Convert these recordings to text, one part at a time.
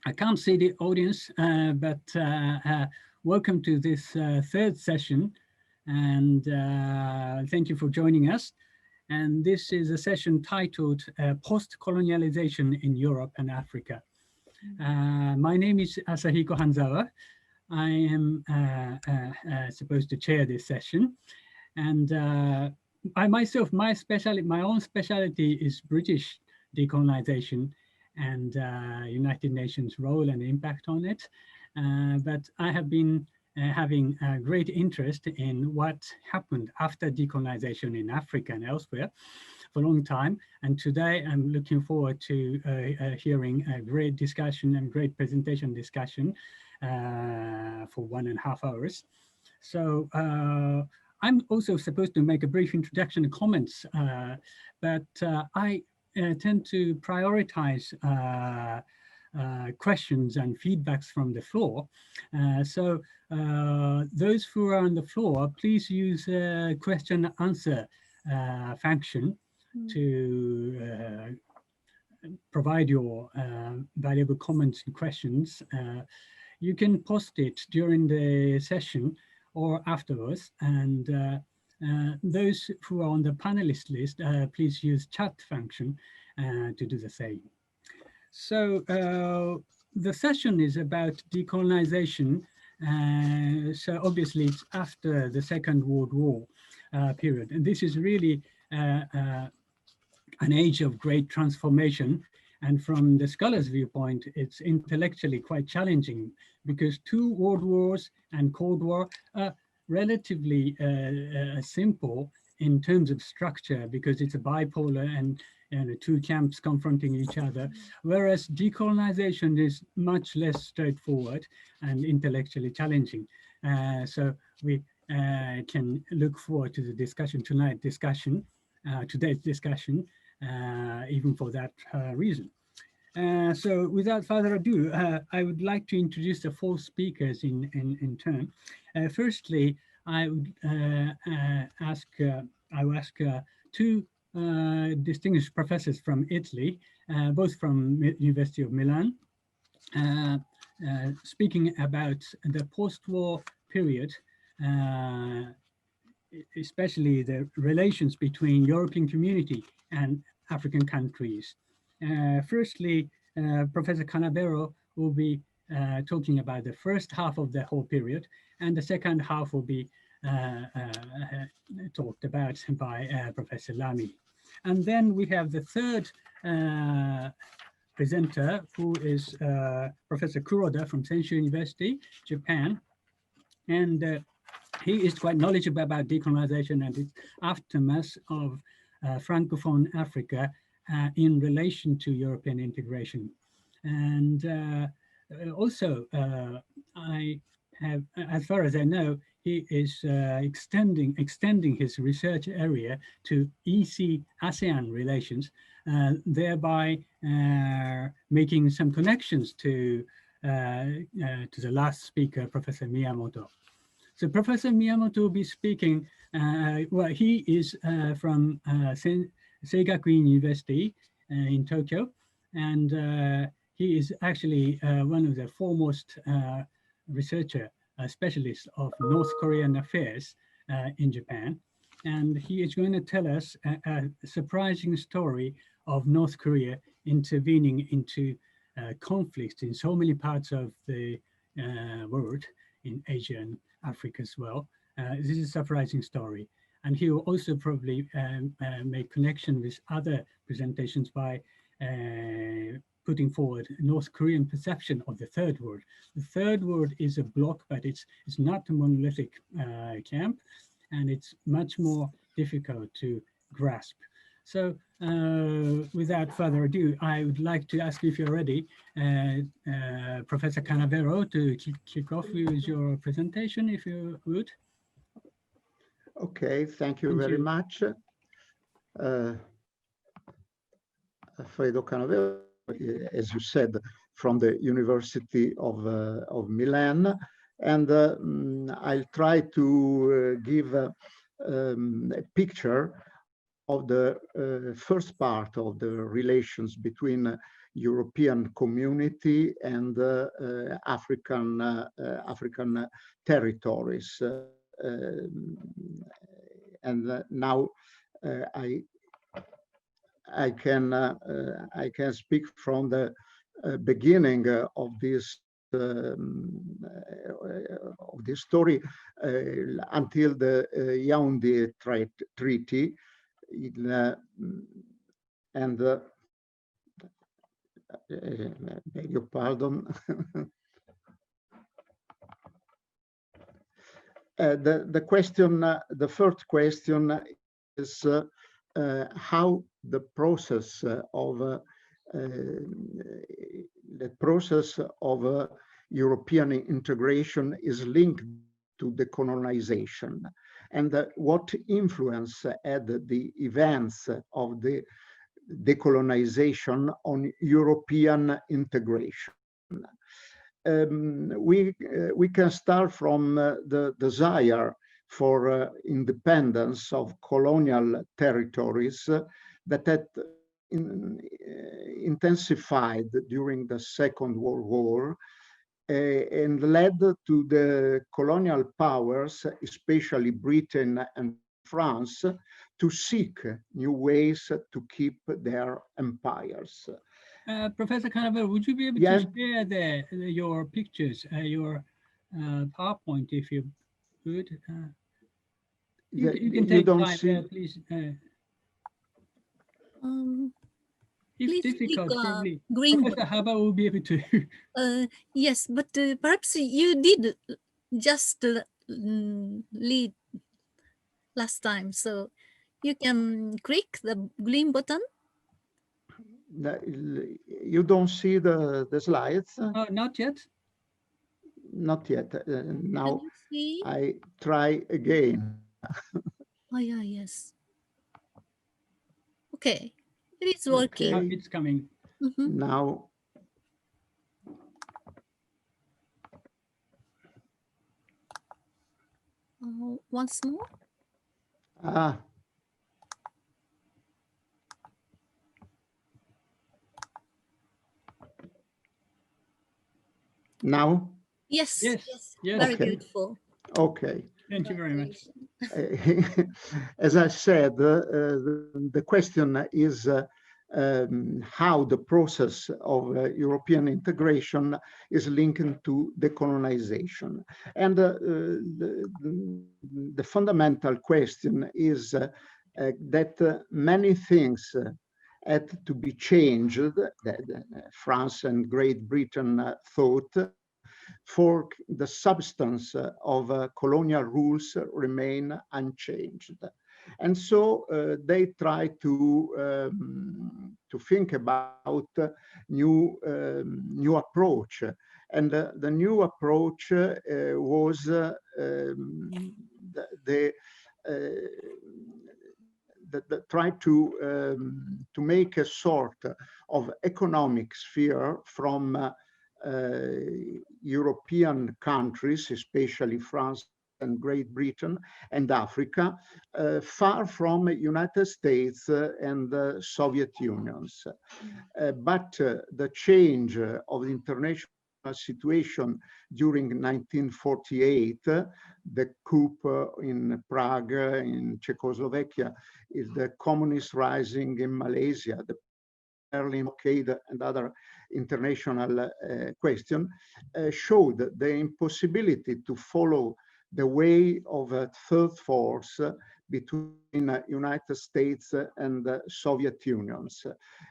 I can't see the audience, but welcome to this third session, and thank you for joining us. And this is a session titled Post-Colonialization in Europe and Africa. My name is Asahiko Hanzawa. I am supposed to chair this session, and I myself, my own specialty is British decolonization and United Nations role and impact on it. But I have been having a great interest in what happened after decolonization in Africa and elsewhere for a long time. And today I'm looking forward to hearing a great discussion and great presentation discussion for 1.5 hours. So I'm also supposed to make a brief introduction and comments, but I tend to prioritize questions and feedbacks from the floor. So those who are on the floor, please use question and answer function to provide your valuable comments and questions. You can post it during the session or afterwards, and those who are on the panelist list, please use chat function to do the same. So the session is about decolonization. So obviously it's after the Second World War period. And this is really an age of great transformation. And from the scholar's viewpoint, it's intellectually quite challenging because 2 world wars and Cold War are relatively simple in terms of structure because it's a bipolar and 2 camps confronting each other, whereas decolonization is much less straightforward and intellectually challenging. So we can look forward to the discussion tonight, today's discussion, even for that reason. So without further ado, I would like to introduce the 4 speakers in turn. Firstly, I would ask 2 distinguished professors from Italy, both from University of Milan, speaking about the post-war period, especially the relations between European community and African countries. Firstly, Professor Canavero will be talking about the first half of the whole period, and the second half will be talked about by Professor Lami. And then we have the third presenter, who is Professor Kuroda from Senshu University, Japan. And he is quite knowledgeable about decolonization and its aftermath of Francophone Africa in relation to European integration. And also, as far as I know, he is extending his research area to EC-ASEAN relations, thereby making some connections to the last speaker, Professor Miyamoto. So Professor Miyamoto will be speaking, well, he is from Gakuin University in Tokyo, and he is actually one of the foremost specialists of North Korean affairs in Japan. And he is going to tell us a surprising story of North Korea intervening into conflicts in so many parts of the world, in Asia and Africa as well. This is a surprising story. And he will also probably make connection with other presentations by putting forward North Korean perception of the Third World. The Third World is a bloc, but it's not a monolithic camp, and it's much more difficult to grasp. So without further ado, I would like to ask you if you're ready, Professor Canavero, to kick off with your presentation, if you would. Okay, thank you very much. Alfredo Canavero, as you said, from the University of Milan, and I'll try to give a picture of the first part of the relations between European community and African territories. And now I can speak from the beginning of this story until the Yaoundé Treaty, and beg your pardon. The question, the first question is how the process of European integration is linked to decolonization, and what influence had the events of the decolonization on European integration. We can start from the desire for independence of colonial territories that had intensified during the Second World War and led to the colonial powers, especially Britain and France, to seek new ways to keep their empires. Professor Canavero, would you be able to share your pictures, your PowerPoint, if you could? You can take time there, please. If please difficult, click, probably green Professor Haba will be able to. Yes, but perhaps you did just lead last time, so you can click the green button. You don't see the slides? Not yet. Not yet. Now I try again. Oh yeah, yes. Okay, it is working. Okay. It's coming. Mm-hmm. Now. Once more. Now? Yes. Yes. Very beautiful. Okay. Thank you very much. As I said, the question is how the process of European integration is linked to decolonization. And the fundamental question is that many things had to be changed, that France and Great Britain thought, for the substance of colonial rules remain unchanged. And so they try to think about new approach. And the new approach was try to make a sort of economic sphere from European countries, especially France and Great Britain and Africa, far from United States and the Soviet Unions. But the change of the international situation during 1948, the coup in Prague, in Czechoslovakia, is the communist rising in Malaysia, the Berlin blockade and other international question, showed the impossibility to follow the way of a third force between United States and the Soviet Unions,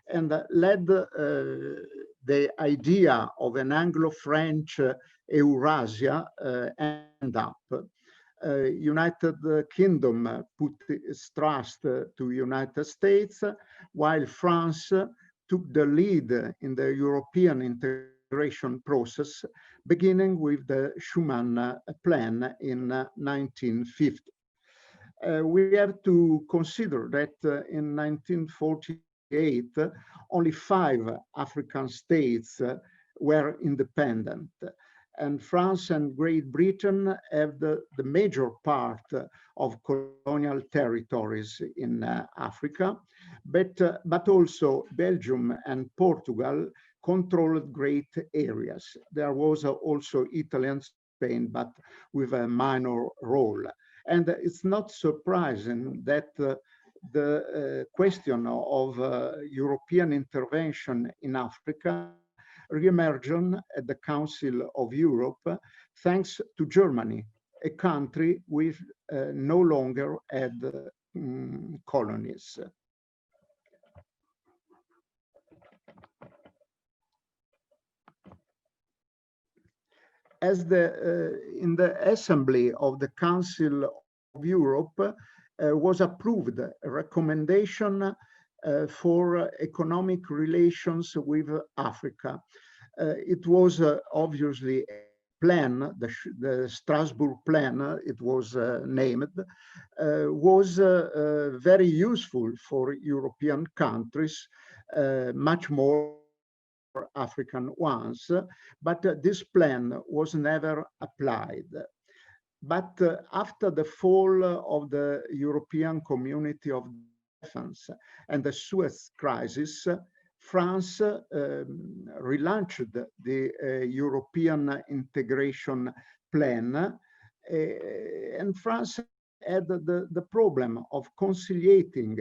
and led the idea of an Anglo-French Eurasia end up. United Kingdom put its trust to United States, while France took the lead in the European integration process, beginning with the Schuman Plan in 1950. We have to consider that in 1948, only 5 African states were independent. And France and Great Britain have the major part of colonial territories in Africa, but also Belgium and Portugal controlled great areas. There was also Italy and Spain, but with a minor role. And it's not surprising that the question of European intervention in Africa re-emerged at the Council of Europe, thanks to Germany, a country with no longer had colonies. As in the Assembly of the Council of Europe was approved a recommendation for economic relations with Africa. It was obviously a plan, the Strasbourg plan, it was named, was very useful for European countries, much more African ones, but this plan was never applied. But after the fall of the European Community of Defense and the Suez Crisis, France relaunched the European integration plan, and France had the problem of conciliating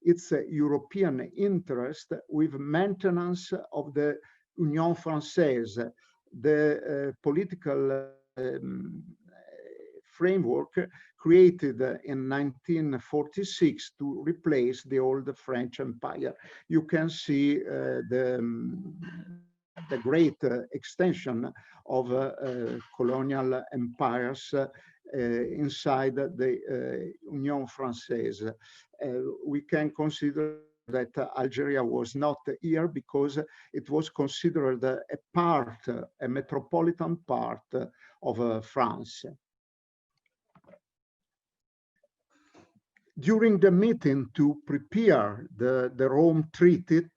its European interest with maintenance of the Union Française, the political framework created in 1946 to replace the old French Empire. You can see the great extension of colonial empires inside the Union Française. We can consider that Algeria was not here because it was considered a part, a metropolitan part of France. During the meeting to prepare the Rome Treaty,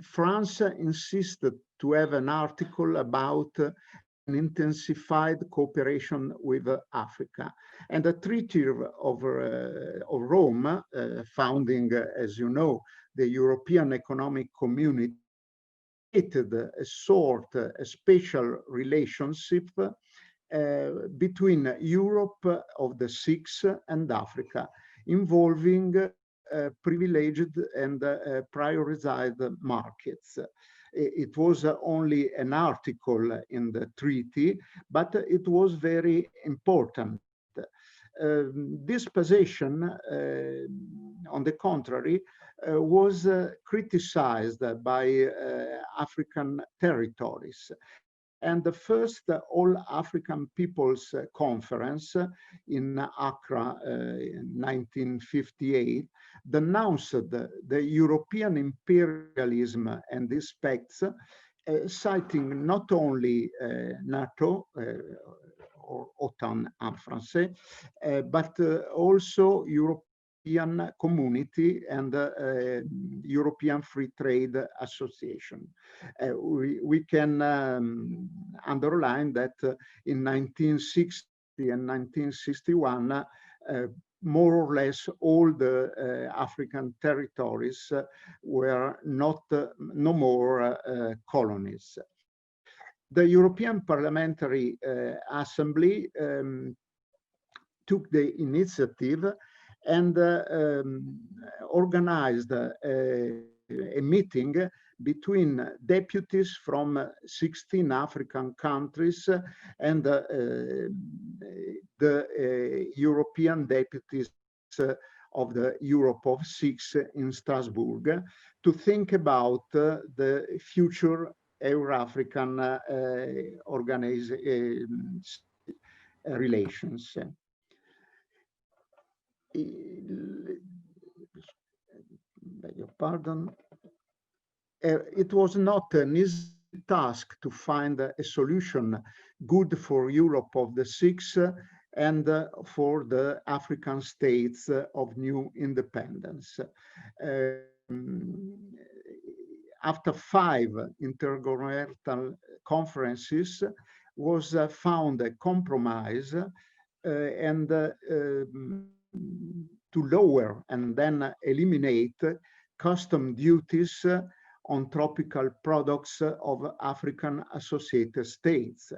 France insisted to have an article about an intensified cooperation with Africa. And the Treaty of Rome, founding, as you know, the European Economic Community, created a special relationship between Europe of the six and Africa, involving privileged and prioritized markets. It was only an article in the treaty, but it was very important. This position, on the contrary, was criticized by African territories. And the first All-African Peoples Conference in Accra in 1958 denounced the European imperialism and aspects, citing not only NATO, or OTAN en français, but also European Community and European Free Trade Association. We can underline that in 1960 and 1961, more or less all the African territories were no more colonies. The European Parliamentary Assembly took the initiative and organized a meeting between deputies from 16 African countries and the European deputies of the Europe of Six in Strasbourg to think about the future Euro-African relations. Beg your pardon. It was not an easy task to find a solution good for Europe of the six and for the African states of new independence. After 5 intergovernmental conferences was found a compromise and to lower and then eliminate custom duties on tropical products of African associated states.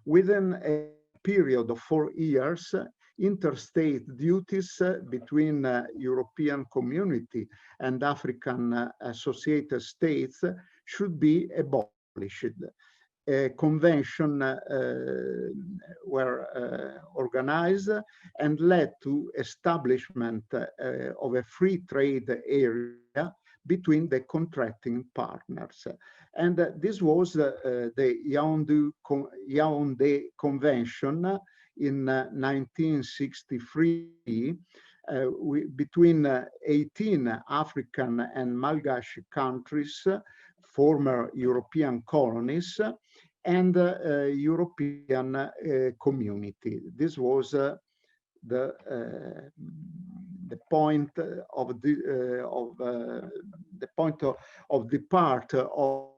Within a period of 4 years, interstate duties between European community and African associated states should be abolished. A convention were organized and led to establishment of a free trade area between the contracting partners. And this was the Yaoundé Convention in 1963 between 18 African and Malgache countries, former European colonies, and European community. This was the point of depart of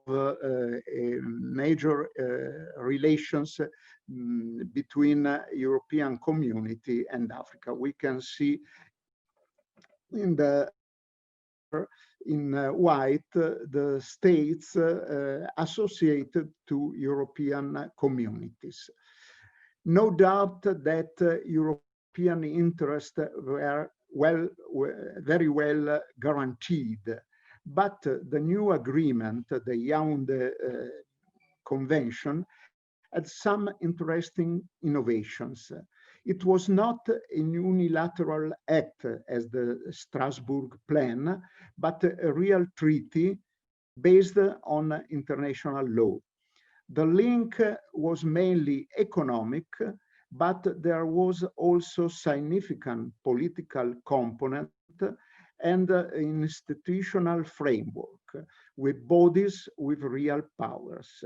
major relations between European community and Africa. We can see in white the states associated to European communities. No doubt that European interests were very well guaranteed, but the new agreement, the Yaoundé Convention, had some interesting innovations. It was not a unilateral act as the Strasbourg Plan, but a real treaty based on international law. The link was mainly economic, but there was also significant political component and institutional framework with bodies with real powers.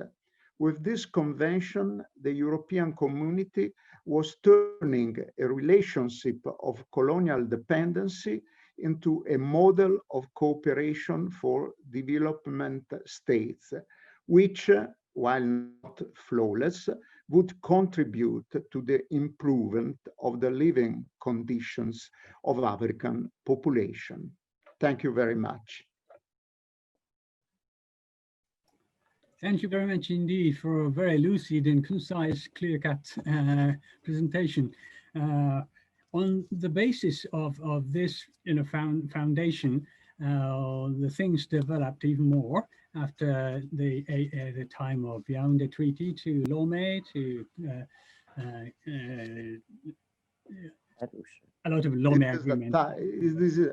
With this convention, the European community was turning a relationship of colonial dependency into a model of cooperation for development states, which, while not flawless, would contribute to the improvement of the living conditions of African population. Thank you very much. Thank you very much indeed for a very lucid and concise, clear-cut presentation. On the basis of this foundation, the things developed even more after the time of Yaoundé Treaty to Lomé, to a lot of Lomé agreements. This is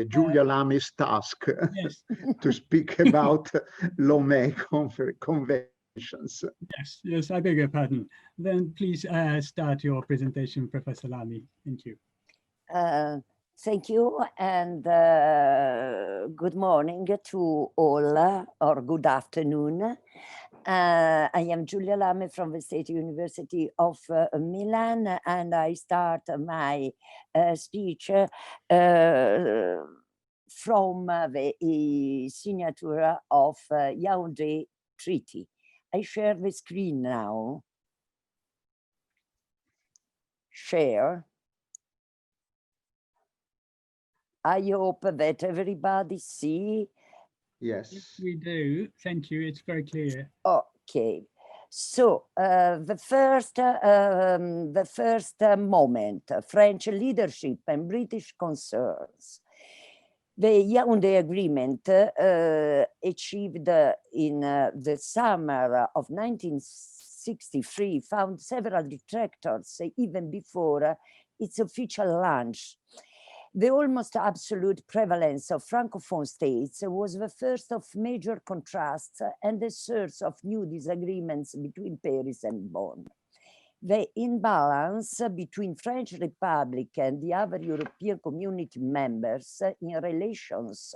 Giulia Lami's task, yes. to speak about Lomé conventions. Yes, I beg your pardon. Then please start your presentation, Professor Lami. Thank you. Thank you, and good morning to all, or good afternoon. I am Giulia Lami from the State University of Milan, and I start my speech from the signature of Yaoundé Treaty. I share the screen now. Share. I hope that everybody see. Yes. Yes, we do. Thank you. It's very clear. Okay. So the first moment, French leadership and British concerns. The Yaoundé Agreement achieved in the summer of 1963 found several detractors even before its official launch. The almost absolute prevalence of Francophone states was the first of major contrasts and the source of new disagreements between Paris and Bonn. The imbalance between French Republic and the other European community members in relations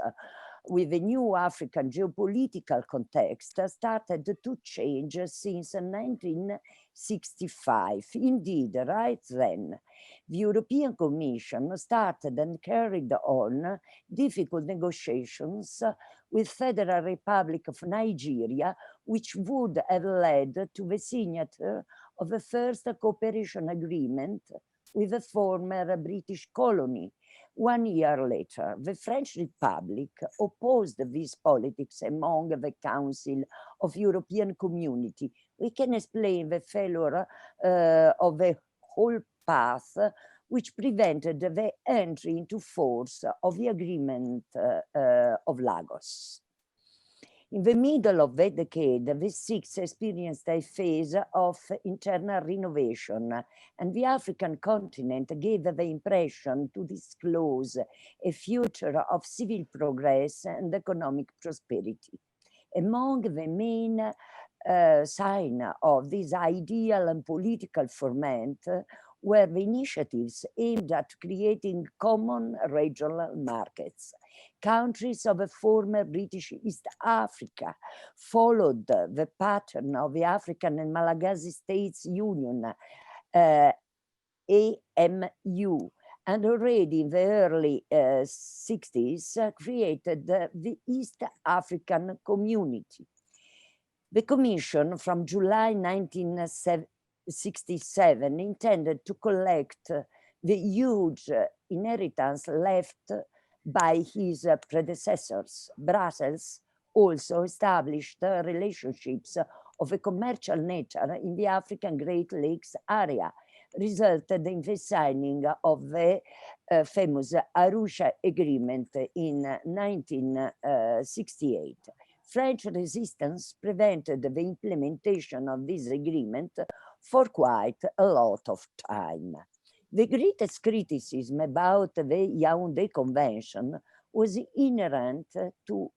with the new African geopolitical context started to change since 1965. Indeed, right then, the European Commission started and carried on difficult negotiations with Federal Republic of Nigeria, which would have led to the signature of the first cooperation agreement with the former British colony. 1 year later, the French Republic opposed these politics among the Council of European Community. We can explain the failure of the whole path, which prevented the entry into force of the agreement of Lagos. In the middle of the decade, the six experienced a phase of internal renovation, and the African continent gave the impression to disclose a future of civil progress and economic prosperity. Among the main signs of this ideal and political ferment were the initiatives aimed at creating common regional markets. Countries of the former British East Africa followed the pattern of the African and Malagasy States Union, AMU, and already in the early 60s created the East African Community. The Commission from July 1967 intended to collect the huge inheritance left by his predecessors. Brussels also established relationships of a commercial nature in the African Great Lakes area, resulted in the signing of the famous Arusha Agreement in 1968. French resistance prevented the implementation of this agreement for quite a lot of time. The greatest criticism about the Yaoundé Convention was inherent to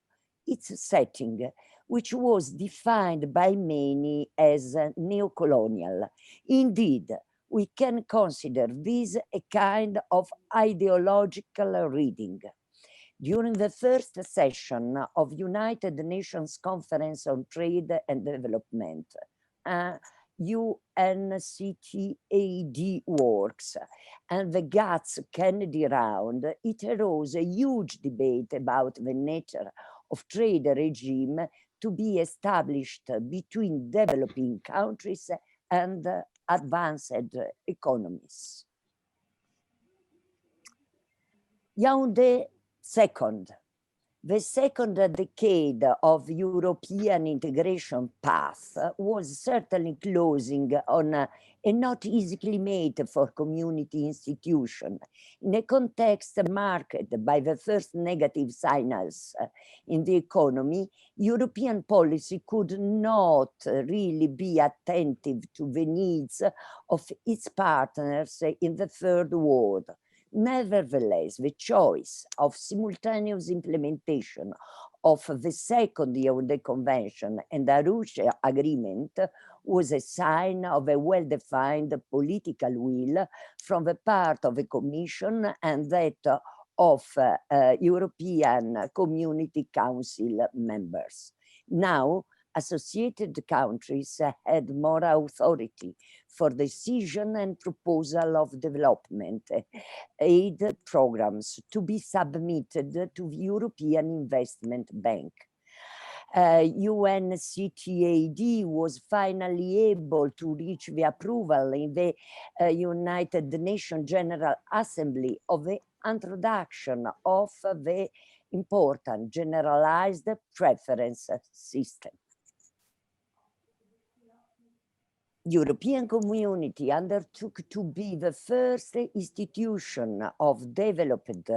its setting, which was defined by many as neo-colonial. Indeed, we can consider this a kind of ideological reading. During the first session of United Nations Conference on Trade and Development, UNCTAD works, and the GATS Kennedy round, it arose a huge debate about the nature of trade regime to be established between developing countries and advanced economies. Yaoundé second. The second decade of European integration path was certainly closing on a not easily made for community institution in a context marked by the first negative signals in the economy. European policy could not really be attentive to the needs of its partners in the third world. Nevertheless, the choice of simultaneous implementation of the second Yaoundé Convention and Arusha Agreement was a sign of a well-defined political will from the part of the Commission and that of European Community Council members. Now, associated countries had more authority for decision and proposal of development aid programs to be submitted to the European Investment Bank. UNCTAD was finally able to reach the approval in the United Nations General Assembly of the introduction of the important generalized preference system. European Community undertook to be the first institution of developed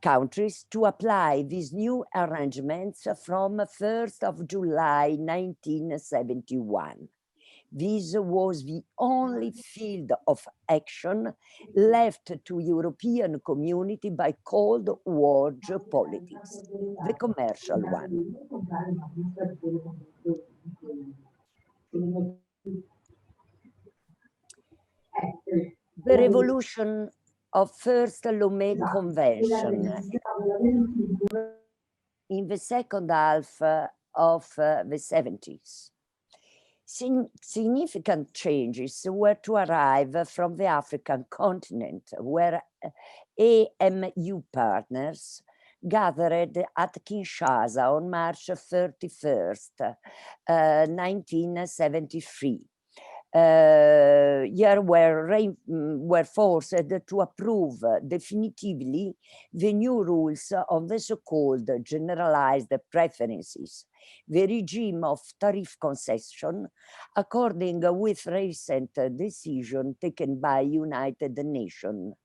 countries to apply these new arrangements from 1st of July 1971. This was the only field of action left to European Community by Cold War geopolitics, the commercial one. The revolution of first Lomé Convention in the second half of the 70s. Significant changes were to arrive from the African continent, where AMU partners gathered at Kinshasa on March 31st, 1973. Here were forced to approve definitively the new rules of the so-called generalized preferences, the regime of tariff concession, according with recent decision taken by United Nations.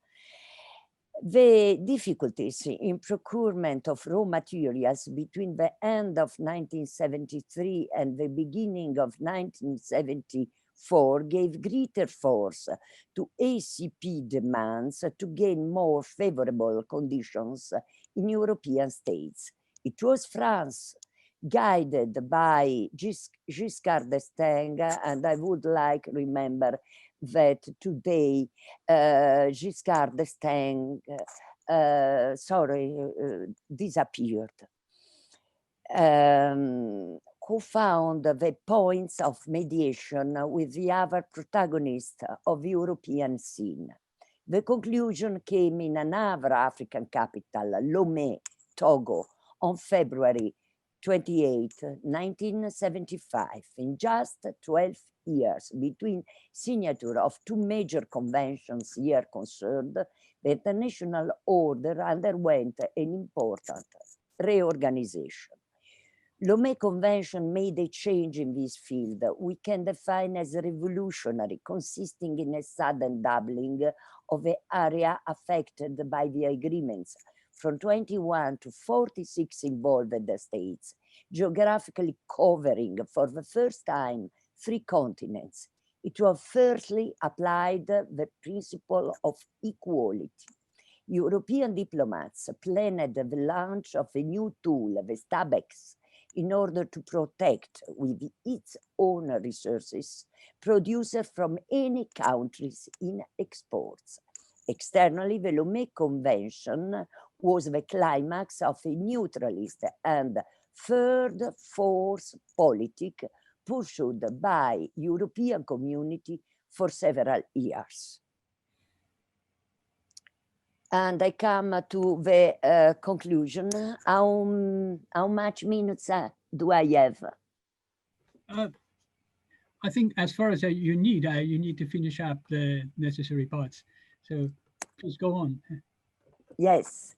The difficulties in procurement of raw materials between the end of 1973 and the beginning of 1974 gave greater force to ACP demands to gain more favorable conditions in European states. It was France, guided by Giscard d'Estaing, and I would like to remember that today Giscard d'Estaing, disappeared, who found the points of mediation with the other protagonists of the European scene. The conclusion came in another African capital, Lomé, Togo, on February 28, 1975, in just 12 years between signature of two major conventions here concerned, the international order underwent an important reorganization. Lomé Convention made a change in this field we can define as revolutionary, consisting in a sudden doubling of the area affected by the agreements from 21 to 46 involved states, geographically covering for the first time 3 continents. It was firstly applied the principle of equality. European diplomats planned the launch of a new tool, the STABEX, in order to protect with its own resources producers from any countries in exports. Externally, the Lomé Convention was the climax of a neutralist and third force politic pursued by European community for several years. And I come to the conclusion. How much minutes do I have? I think as far as you need to finish up the necessary parts. So please go on. Yes.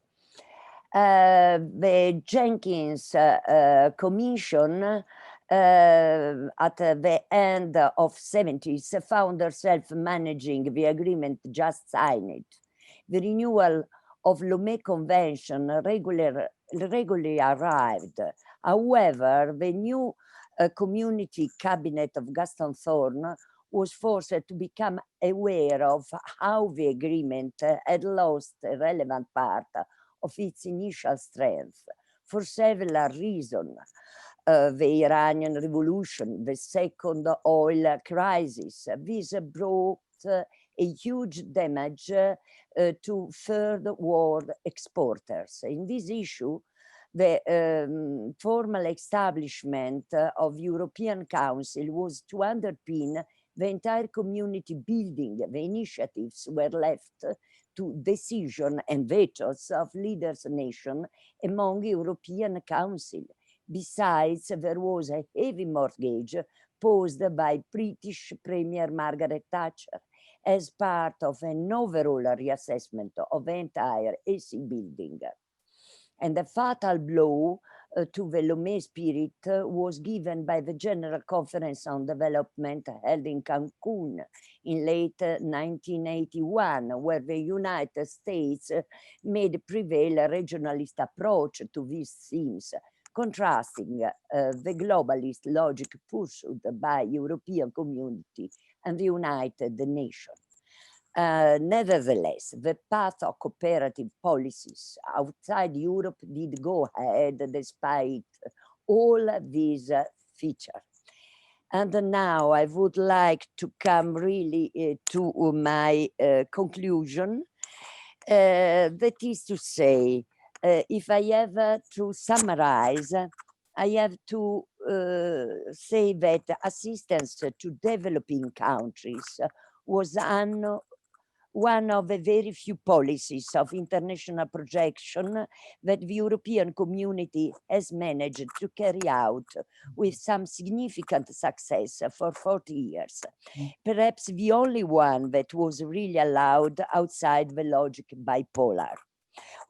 The Jenkins Commission at the end of 70s found herself managing the agreement just signed. The renewal of Lomé Convention regularly arrived. However, the new community cabinet of Gaston Thorn was forced to become aware of how the agreement had lost a relevant part of its initial strength for several reasons. The Iranian Revolution, the second oil crisis. This brought a huge damage to third world exporters. In this issue, the formal establishment of European Council was to underpin the entire community building. The initiatives were left to decision and vetoes of leaders' nations among European Council. Besides, there was a heavy mortgage posed by British Premier Margaret Thatcher as part of an overall reassessment of the entire AC building. And the fatal blow to the Lomé spirit was given by the General Conference on Development held in Cancun in late 1981, where the United States made prevail a regionalist approach to these themes, contrasting the globalist logic pursued by European community and the United Nations. Nevertheless, the path of cooperative policies outside Europe did go ahead despite all these features. And now I would like to come really to my conclusion. That is to say, if I have to summarize, I have to say that assistance to developing countries was one of the very few policies of international projection that the European community has managed to carry out with some significant success for 40 years. Perhaps the only one that was really allowed outside the logic bipolar.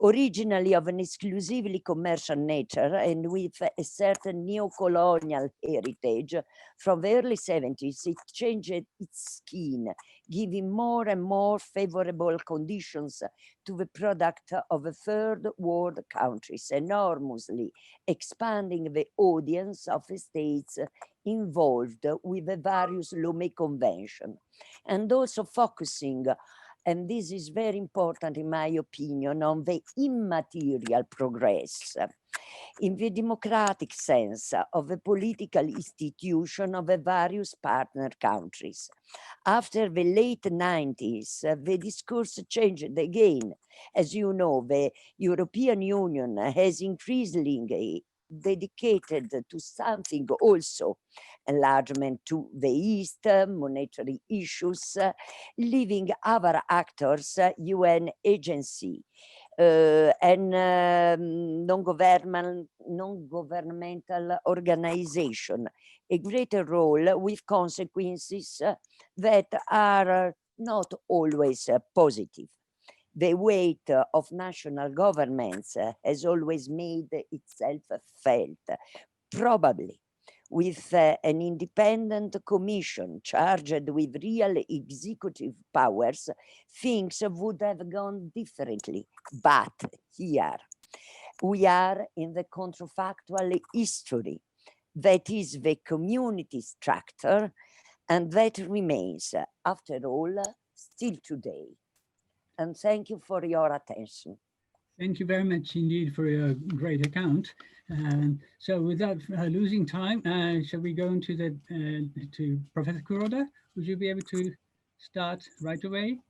Originally of an exclusively commercial nature and with a certain neo-colonial heritage, from the early 70s, it changed its skin, giving more and more favorable conditions to the product of the third world countries, enormously expanding the audience of the states involved with the various Lomé Convention, and also focusing, and this is very important in my opinion, on the immaterial progress in the democratic sense of the political institution of the various partner countries. After the late 90s, the discourse changed again. As you know, the European Union has increasingly dedicated to something also, enlargement to the East, monetary issues, leaving other actors, UN agency, and non-governmental organization, a greater role with consequences that are not always positive. The weight of national governments has always made itself felt, probably with an independent commission charged with real executive powers, things would have gone differently. But here, we are in the counterfactual history, that is the community structure, and that remains, after all, still today. And thank you for your attention. Thank you very much indeed for your great account. So without losing time, shall we go into to Professor Kuroda? Would you be able to start right away?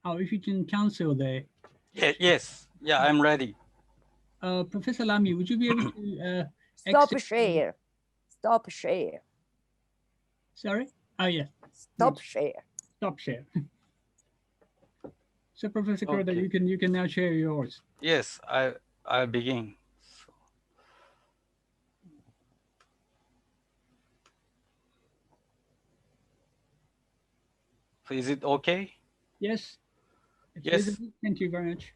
Oh, if you can cancel there. Yes, yeah, I'm ready. Professor Lami, would you be able to Stop share. Stop share. Sorry? Oh, yeah. Stop share. Stop share. So Professor Kuroda, Okay. you can now share yours. Yes, I'll begin. So is it okay? Yes. Yes. Thank you very much.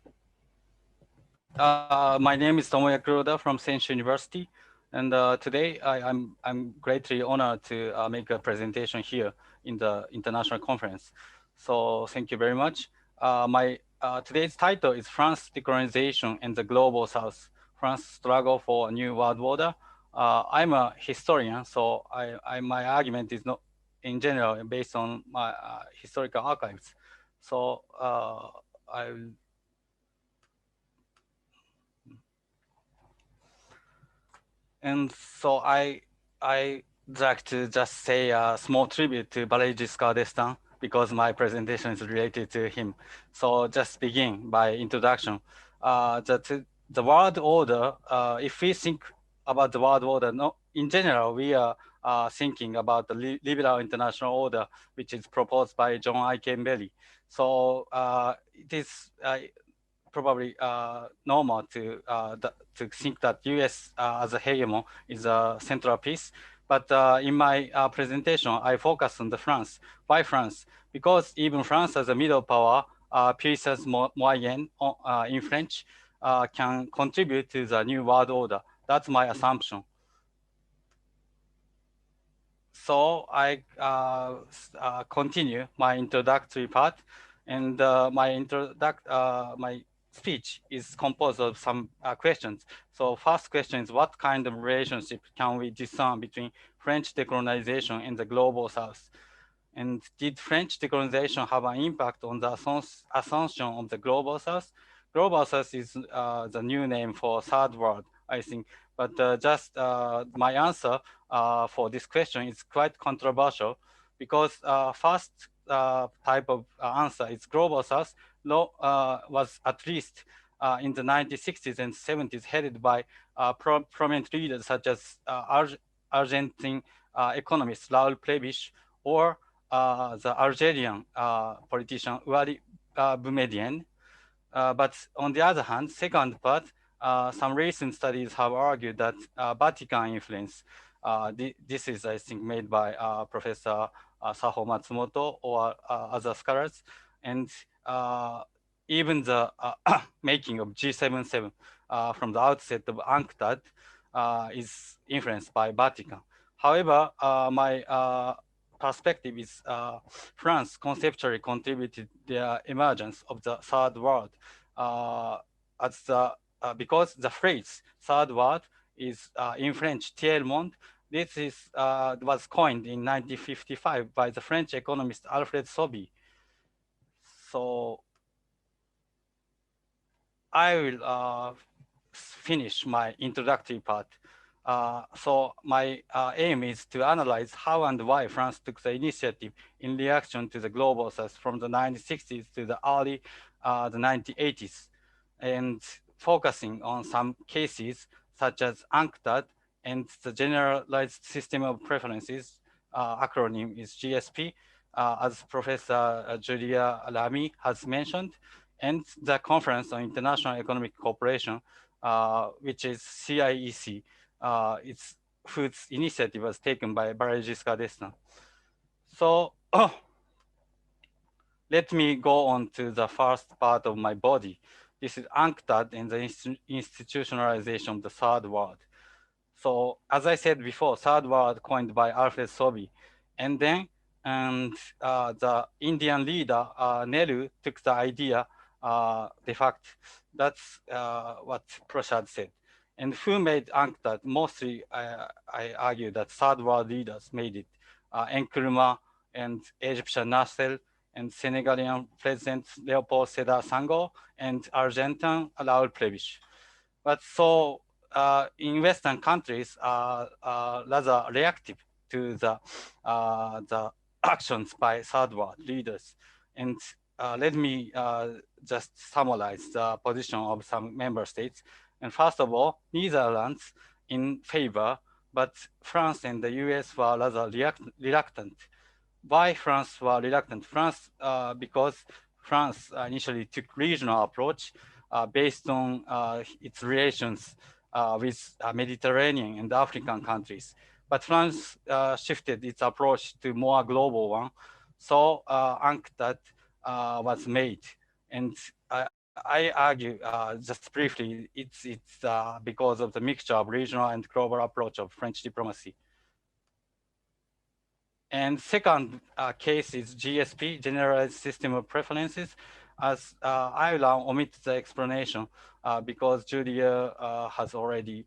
My name is Tomoya Kuroda from Senshu University, and today I'm greatly honored to make a presentation here in the international conference. So thank you very much. My today's title is France Decolonization and the Global South, France Struggle for a New World Order. I'm a historian, so my argument is not in general based on my historical archives. So And so I like to just say a small tribute to Valéry Giscard d'Estaing because my presentation is related to him. So just begin by introduction. The world order, if we think about the world order, no, in general, we are thinking about the liberal international order, which is proposed by John I. Campbell. So it is probably normal to think that U.S. As a hegemon is a central piece. But in my presentation, I focus on the France. Why France? Because even France as a middle power, puissance moyenne in French, can contribute to the new world order. That's my assumption. So I continue my introductory part, and my speech is composed of some questions. So first question is, what kind of relationship can we discern between French decolonization and the global South? And did French decolonization have an impact on the assumption of the global South? Global South is the new name for third world, I think. But just my answer for this question is quite controversial because first, type of answer is Global South was at least in the 1960s and 70s headed by prominent leaders such as Argentine economist Raul Prebisch or the Algerian politician Ouali Boumediene. But on the other hand, second part, some recent studies have argued that Vatican influence, this is, I think, made by Professor Saho Matsumoto or other scholars, and even the making of G77 from the outset of UNCTAD is influenced by Vatican. However, my perspective is France conceptually contributed the emergence of the third world as the because the phrase third world is in French tiers monde. This is was coined in 1955 by the French economist Alfred Sobi. So I will finish my introductory part. So my aim is to analyze how and why France took the initiative in reaction to the global south from the 1960s to the early the 1980s, and focusing on some cases such as UNCTAD and the Generalized System of Preferences, acronym is GSP, as Professor Giulia Lami has mentioned, and the Conference on International Economic Cooperation, which is CIEC, whose initiative was taken by Bldg d'Estaing. So let me go on to the first part of my body. This is UNCTAD and the institutionalization of the third world. So as I said before, third world coined by Alfred Sobi. And then the Indian leader, Nehru, took the idea, de facto. That's what Prashad said. And who made UNCTAD? Mostly, I argue that third world leaders made it. Nkrumah and Egyptian Nasser and Senegalian President Leopold Sédar Senghor and Argentine Raul Prebisch. But so in Western countries are rather reactive to the actions by third world leaders. And let me just summarize the position of some member states. And first of all, Netherlands in favor, but France and the US were rather reluctant. Why France were reluctant? France, because France initially took regional approach based on its relations with Mediterranean and African countries. But France shifted its approach to more global one. So UNCTAD was made. And I argue just briefly, it's because of the mixture of regional and global approach of French diplomacy. And second case is GSP, Generalized System of Preferences. As I will omit the explanation because Giulia has already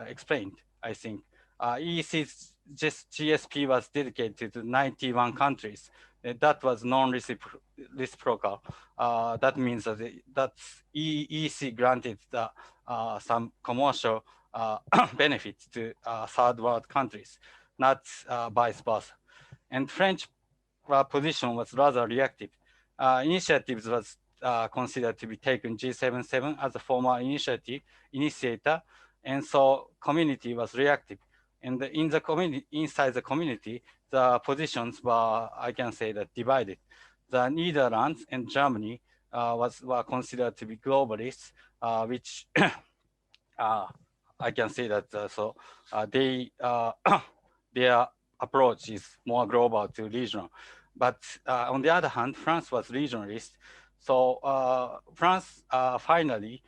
explained, I think. EEC's GSP was dedicated to 91 countries. That was non-reciprocal. That means that EEC granted some commercial benefits to third world countries, not vice versa. And French position was rather reactive. Initiatives was considered to be taken G77 as a formal initiator, and so community was reactive. And in the community, inside the community, the positions were, I can say that, divided. The Netherlands and Germany were considered to be globalists, which I can say that their approach is more global to regional. But on the other hand, France was regionalist. So France finally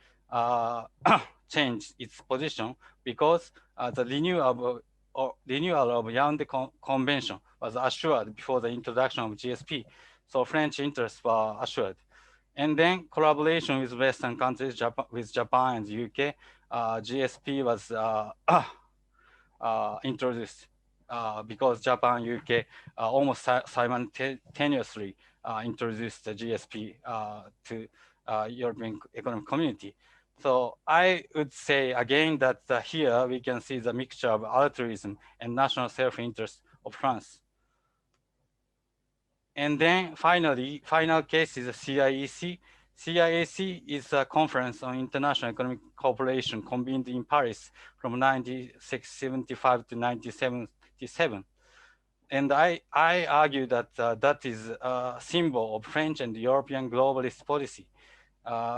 changed its position because the renewal of Yaoundé Convention was assured before the introduction of GSP. So French interests were assured. And then collaboration with Western countries, with Japan and the UK, GSP was introduced because Japan and UK almost simultaneously introduced the GSP to European Economic Community. So I would say again that here we can see the mixture of altruism and national self-interest of France. And then finally, final case is the CIEC. CIEC is a conference on international economic cooperation convened in Paris from 1975 to 1977. And I argue that that is a symbol of French and European globalist policy.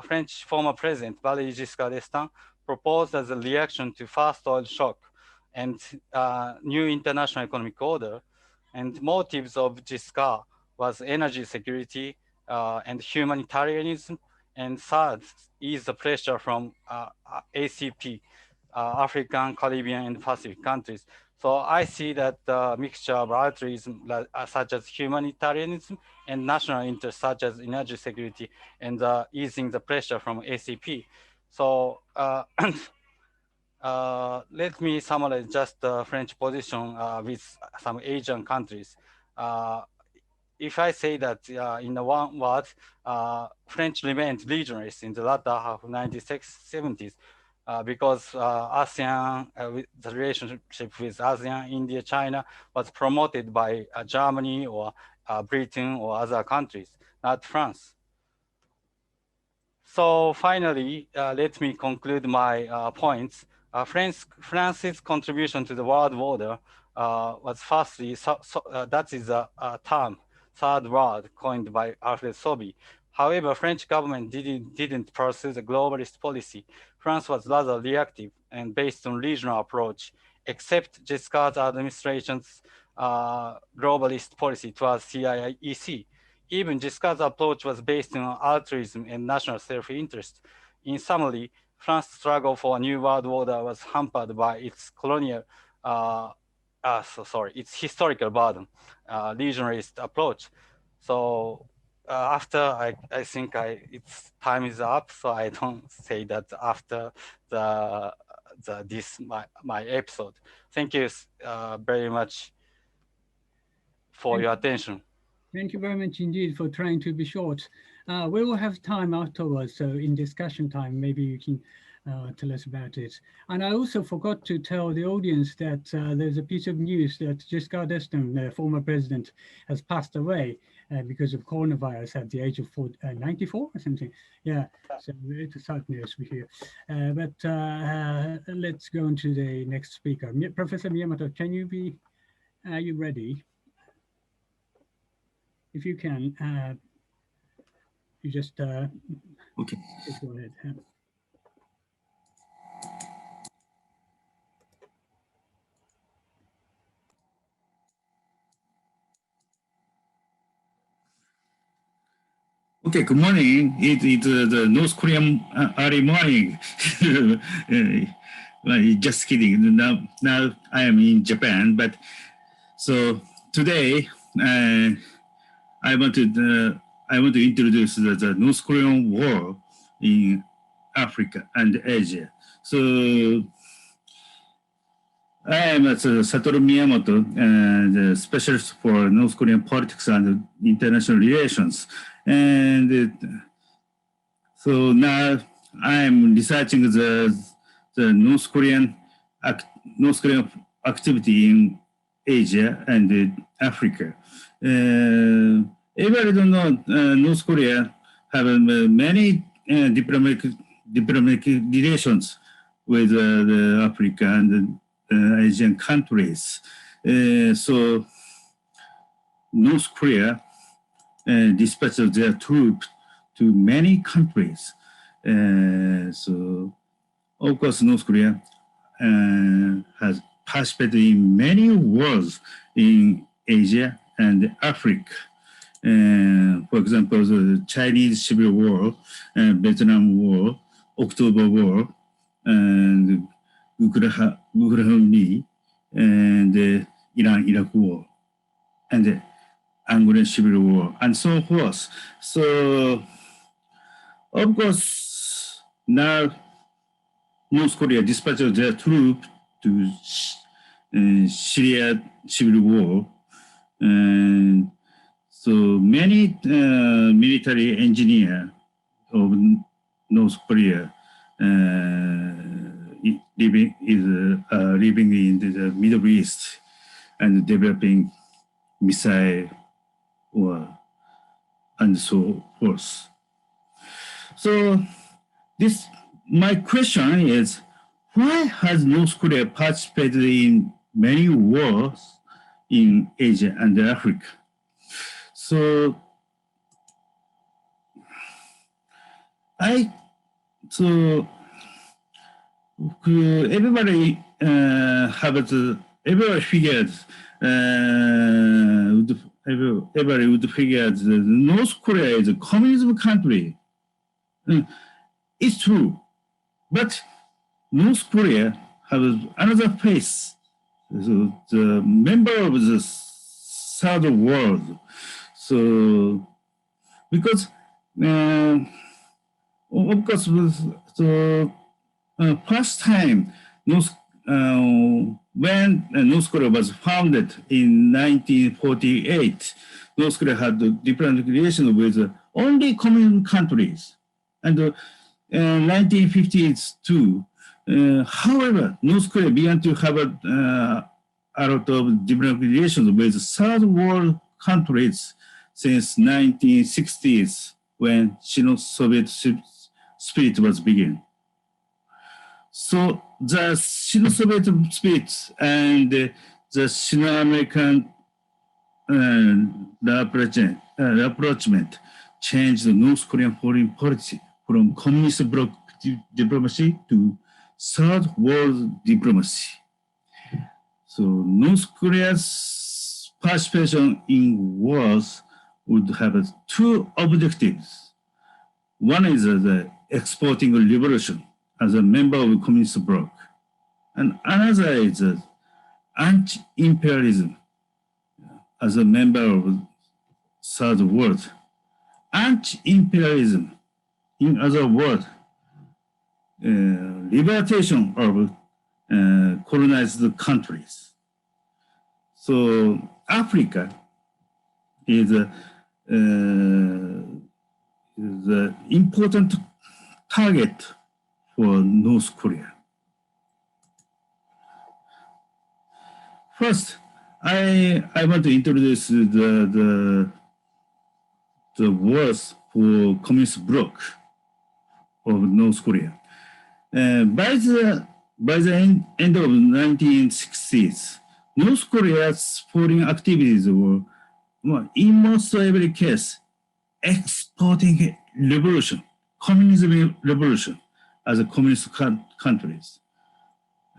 French former president Valéry Giscard d'Estaing proposed as a reaction to first oil shock and new international economic order. And motives of Giscard was energy security and humanitarianism. And third is the pressure from ACP, African, Caribbean, and Pacific countries. So I see that the mixture of altruism, such as humanitarianism, and national interests, such as energy security, and easing the pressure from ACP. So let me summarize just the French position with some Asian countries. If I say that in the one word, French remained regionalist in the latter half of 1970s because ASEAN, the relationship with ASEAN, India, China was promoted by Germany or Britain or other countries, not France. So finally, let me conclude my points. France's contribution to the world order was firstly, that is a term, third world, coined by Alfredo. However, French government didn't pursue the globalist policy. France was rather reactive and based on regional approach, except Giscard's administration's globalist policy towards CIEC. Even Giscard's approach was based on altruism and national self-interest. In summary, France's struggle for a new world order was hampered by its colonial, its historical burden, regionalist approach. So after I think its time is up, so I don't say that after my episode. Thank you very much for your attention. Thank you very much indeed for trying to be short. We will have time afterwards, so in discussion time, maybe you can tell us about it. And I also forgot to tell the audience that there's a piece of news that Giscard d'Estaing, the former president, has passed away because of coronavirus at the age of 94 or something. Yeah, so it's a sad news we hear. But let's go on to the next speaker. Professor Miyamoto, are you ready? If you can, you just okay. Just go ahead. Okay, good morning. It's the North Korean early morning. Just kidding. Now I am in Japan, but so today I want to introduce the North Korean war in Africa and Asia. So I am Satoru Miyamoto, the specialist for North Korean politics and international relations. And so now I am researching the North Korean activity in Asia and Africa. Everybody knows North Korea have many diplomatic relations with the Africa and Asian countries. So North Korea dispatched their troops to many countries. So of course North Korea has participated in many wars in Asia and Africa. For example, the Chinese Civil War, Vietnam War, October War, and Ukraine, and Iran-Iraq War, and the Angolan Civil War, and so forth. So, of course, now North Korea dispatched their troops to Syria Civil War, and so many military engineers of North Korea living in the Middle East and developing missile and so forth. So my question is, why has North Korea participated in many wars in Asia and Africa? So everybody would figure that North Korea is a communism country. It's true, but North Korea has another face. So the member of the third world. So because of course, the first time when North Korea was founded in 1948, North Korea had different relations with only communist countries. And in 1952, however, North Korea began to have a lot of different relations with third world countries since 1960s, when Sino-Soviet split was begun. So the Sino-Soviet split and the Sino-American rapprochement changed the North Korean foreign policy from communist bloc diplomacy to third world diplomacy. So North Korea's participation in wars would have two objectives. One is the exporting revolution as a member of the communist bloc, and another is anti-imperialism as a member of third world. Anti-imperialism, in other words, liberation of colonized countries. So Africa is the important target for North Korea. First, I want to introduce the words for communist bloc of North Korea. By the end of the 1960s, North Korea's foreign activities were, in most every case, exporting revolution, communism revolution as a communist countries.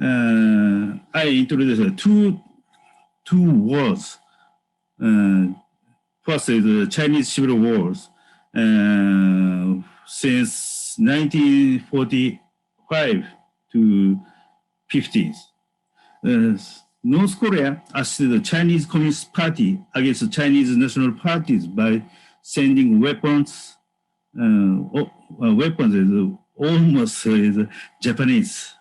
I introduced two wars. First is the Chinese Civil Wars. Since 1945 to 50s. North Korea assisted the Chinese Communist Party against the Chinese national parties by sending weapons. Weapons is almost Japanese,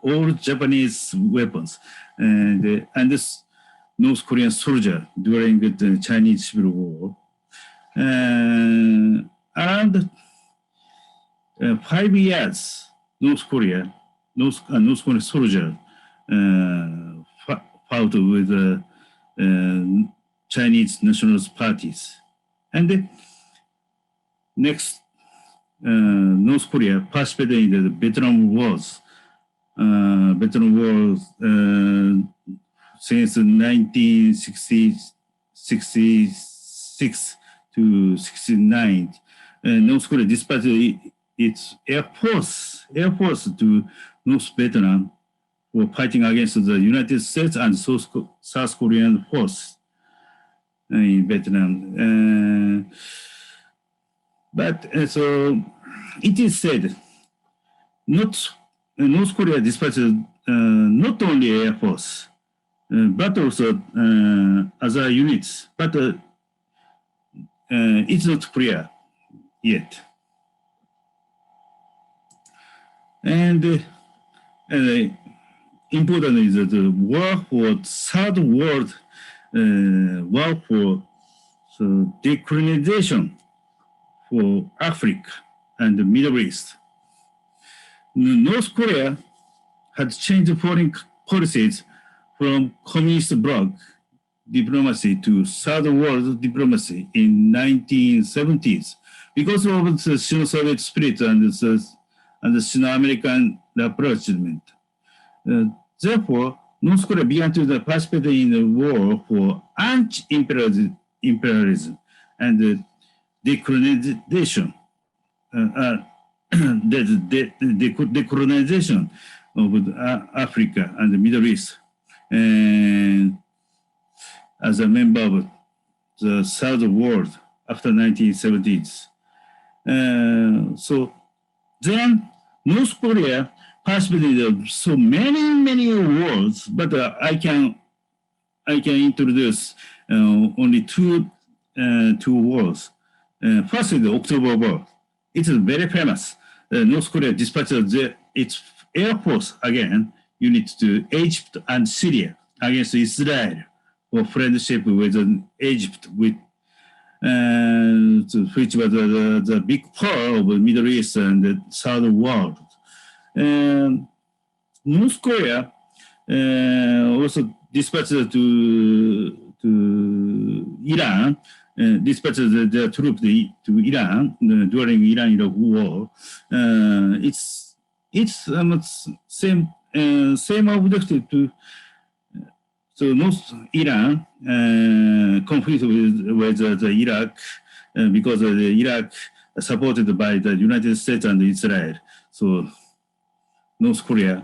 all Japanese weapons, and this North Korean soldier during the Chinese Civil War. Around 5 years, North Korean soldier fought with Chinese nationalist parties. And next, North Korea participated in the Vietnam Wars. Since 1966 to 69. North Korea dispatched its air force to North Vietnam for fighting against the United States and South Korean force in Vietnam. But so it is said, North Korea dispatched not only air force, but also other units. But it's not clear yet. And important is that the war for third world, war for decolonization for Africa and the Middle East. North Korea had changed foreign policies from communist bloc diplomacy to third world diplomacy in 1970s because of the Sino-Soviet spirit and the Sino-American approachment. Therefore, North Korea began to participate in the war for anti-imperialism and decolonization. The decolonization of Africa and the Middle East, and as a member of the Third World after 1970s. So then North Korea participated in so many wars, but I can introduce only two wars. First is the October War. It is very famous. North Korea dispatched its air force again unit to Egypt and Syria against Israel for friendship with Egypt, which was the big power of the Middle East and the Third World. North Korea also dispatched to Iran, dispatched their troops to Iran during Iran-Iraq War. It's same objective to North Iran conflict with the Iraq because of the Iraq supported by the United States and Israel. So North Korea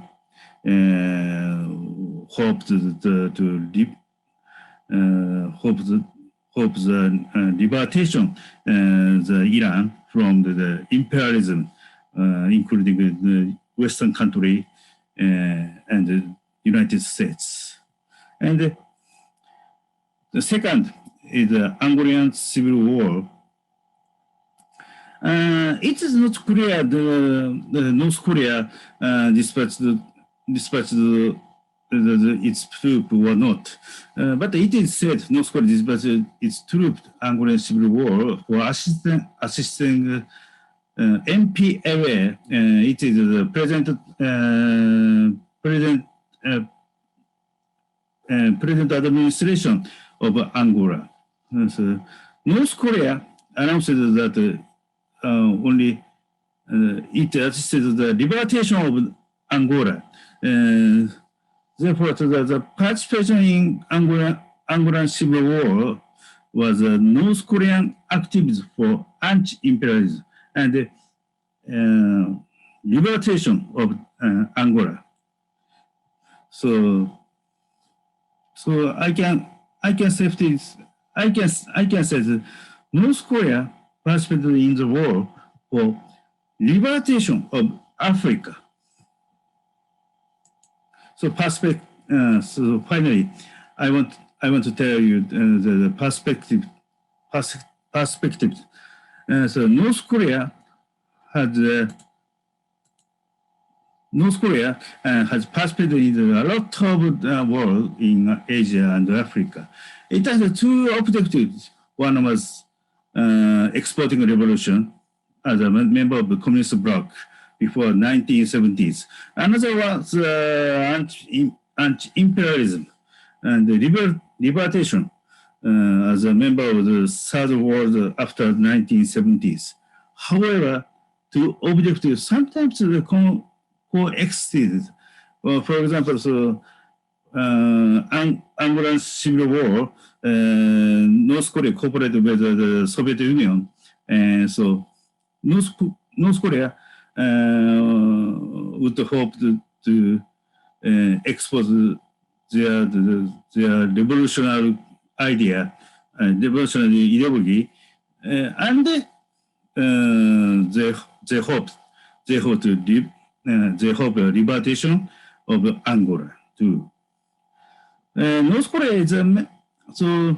hoped the liberation the Iran from the imperialism, including the Western country and the United States. And the second is the Angorian Civil War. It is not clear the North Korea dispatched its troops or not. But it is said North Korea dispatched its troops Angorian Civil War for assisting MPLA. It is the present administration of Angola. So North Korea announced that only it assisted the liberation of Angola. Therefore, the participation in Angolan Civil War was a North Korean activism for anti-imperialism and liberation of Angola. So I can say this. I can say that North Korea participated in the war for liberation of Africa. So finally, I want to tell you the perspective. So North Korea has participated in a lot of war in Asia and Africa. It has two objectives. One was exporting revolution as a member of the communist bloc before 1970s. Another was anti-imperialism and liberation as a member of the Third World after 1970s. However, two objectives sometimes coexisted. For example, Angolan Civil War, North Korea cooperated with the Soviet Union, and so North Korea would hope to export their revolutionary idea, revolutionary ideology, and they hope liberation of Angola too. North Korea is so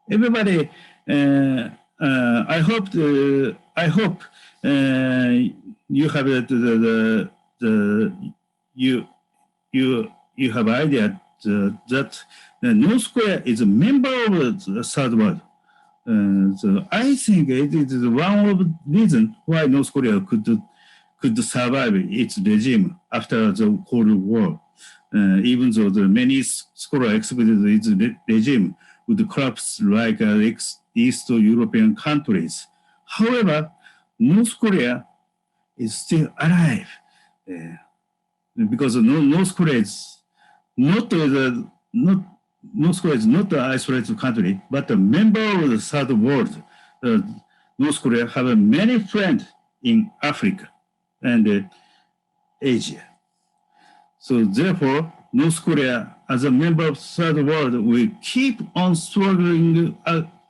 everybody. I hope you have you have idea that North Korea is a member of the Third World. So I think it is one of the reasons why North Korea could survive its regime after the Cold War. even though the many scholars expected its regime would collapse like East European countries. However, North Korea is still alive because North Korea is not North Korea is not an isolated country, but a member of the third world. North Korea have many friends in Africa and Asia. So therefore, North Korea, as a member of third world, will keep on struggling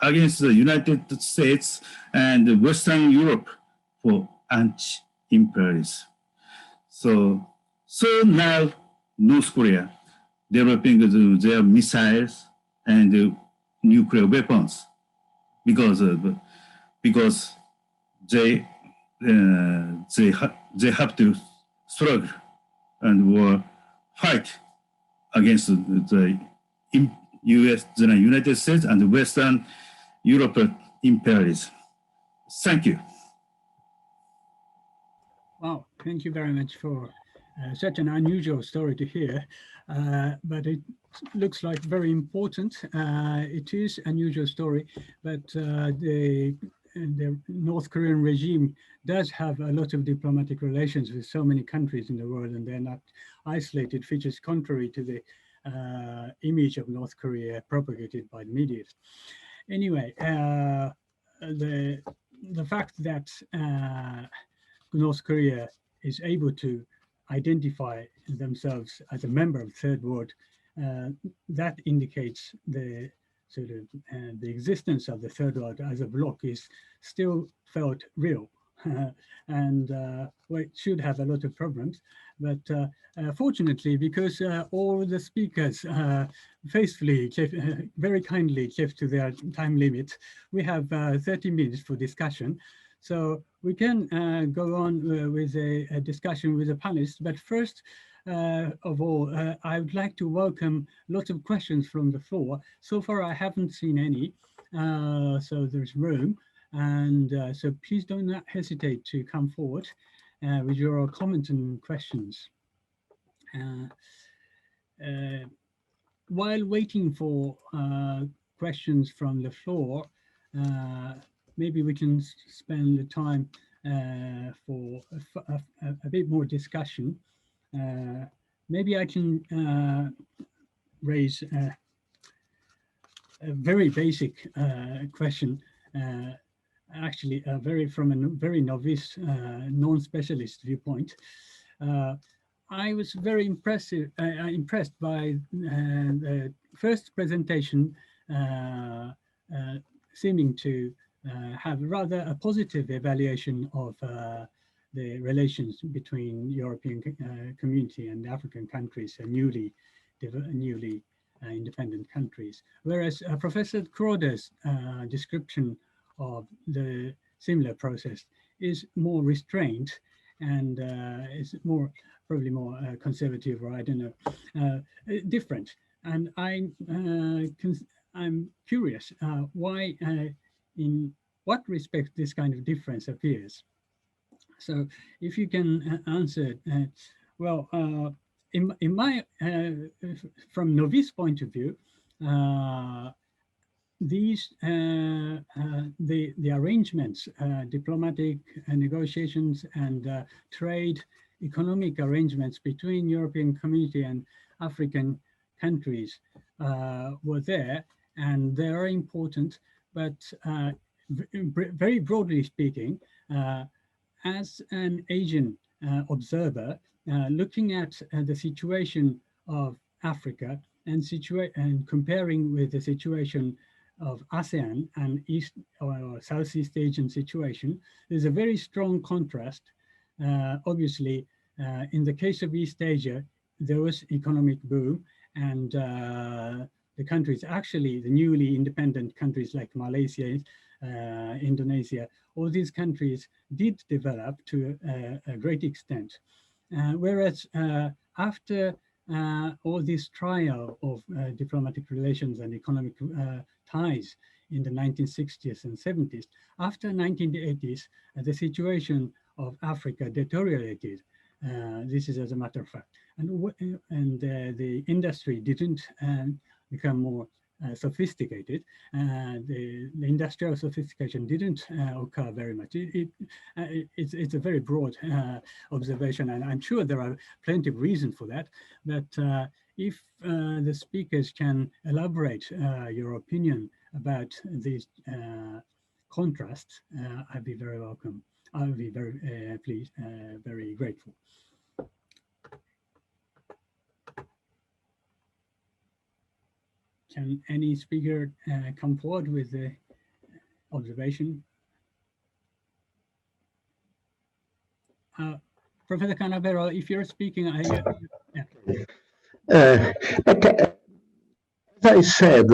against the United States and Western Europe for anti-imperialism. So now North Korea developing their missiles and nuclear weapons because they have to struggle and fight against the U.S., the United States, and Western Europe imperialism. Thank you. Wow, thank you very much for such an unusual story to hear, but it looks like very important. It is an unusual story, but the North Korean regime does have a lot of diplomatic relations with so many countries in the world, and they're not isolated, which is contrary to the image of North Korea propagated by the media. Anyway, the fact that North Korea is able to identify themselves as a member of Third World, that indicates the sort of the existence of the Third World as a bloc is still felt real. And well, it should have a lot of problems, but fortunately, because all the speakers faithfully, very kindly kept to their time limit, we have 30 minutes for discussion. So we can go on with a discussion with the panelists, but first of all, I would like to welcome lots of questions from the floor. So far, I haven't seen any, so there's room. And so please do not hesitate to come forward with your comments and questions. While waiting for questions from the floor, maybe we can spend the time for a bit more discussion. Maybe I can raise a very basic question. Actually, from a very novice, non-specialist viewpoint. I was very impressed by the first presentation, seeming to have rather a positive evaluation of the relations between European community and African countries, newly independent countries. Whereas Professor Kuroda's description of the similar process is more restrained and is probably more conservative, or I don't know, different. And I'm curious why, in what respect this kind of difference appears. So if you can answer, well, in my, from novice point of view, these the arrangements, diplomatic negotiations and trade, economic arrangements between European community and African countries were there, and they are important. But very broadly speaking, as an Asian observer, looking at the situation of Africa and comparing with the situation of ASEAN and East or Southeast Asian situation, there's a very strong contrast. Obviously, in the case of East Asia, there was economic boom, and the countries, actually the newly independent countries like Malaysia, Indonesia, all these countries did develop to a great extent. Whereas after all this trial of diplomatic relations and economic ties in the 1960s and 70s, after 1980s, the situation of Africa deteriorated. This is as a matter of fact. And the industry didn't become more sophisticated. The industrial sophistication didn't occur very much. It's a very broad observation, and I'm sure there are plenty of reasons for that. But if the speakers can elaborate your opinion about these contrasts, I'd be very welcome. I would be very pleased, very grateful. Can any speaker come forward with the observation? Professor Canavero, if you're speaking, yeah. Okay. As I said,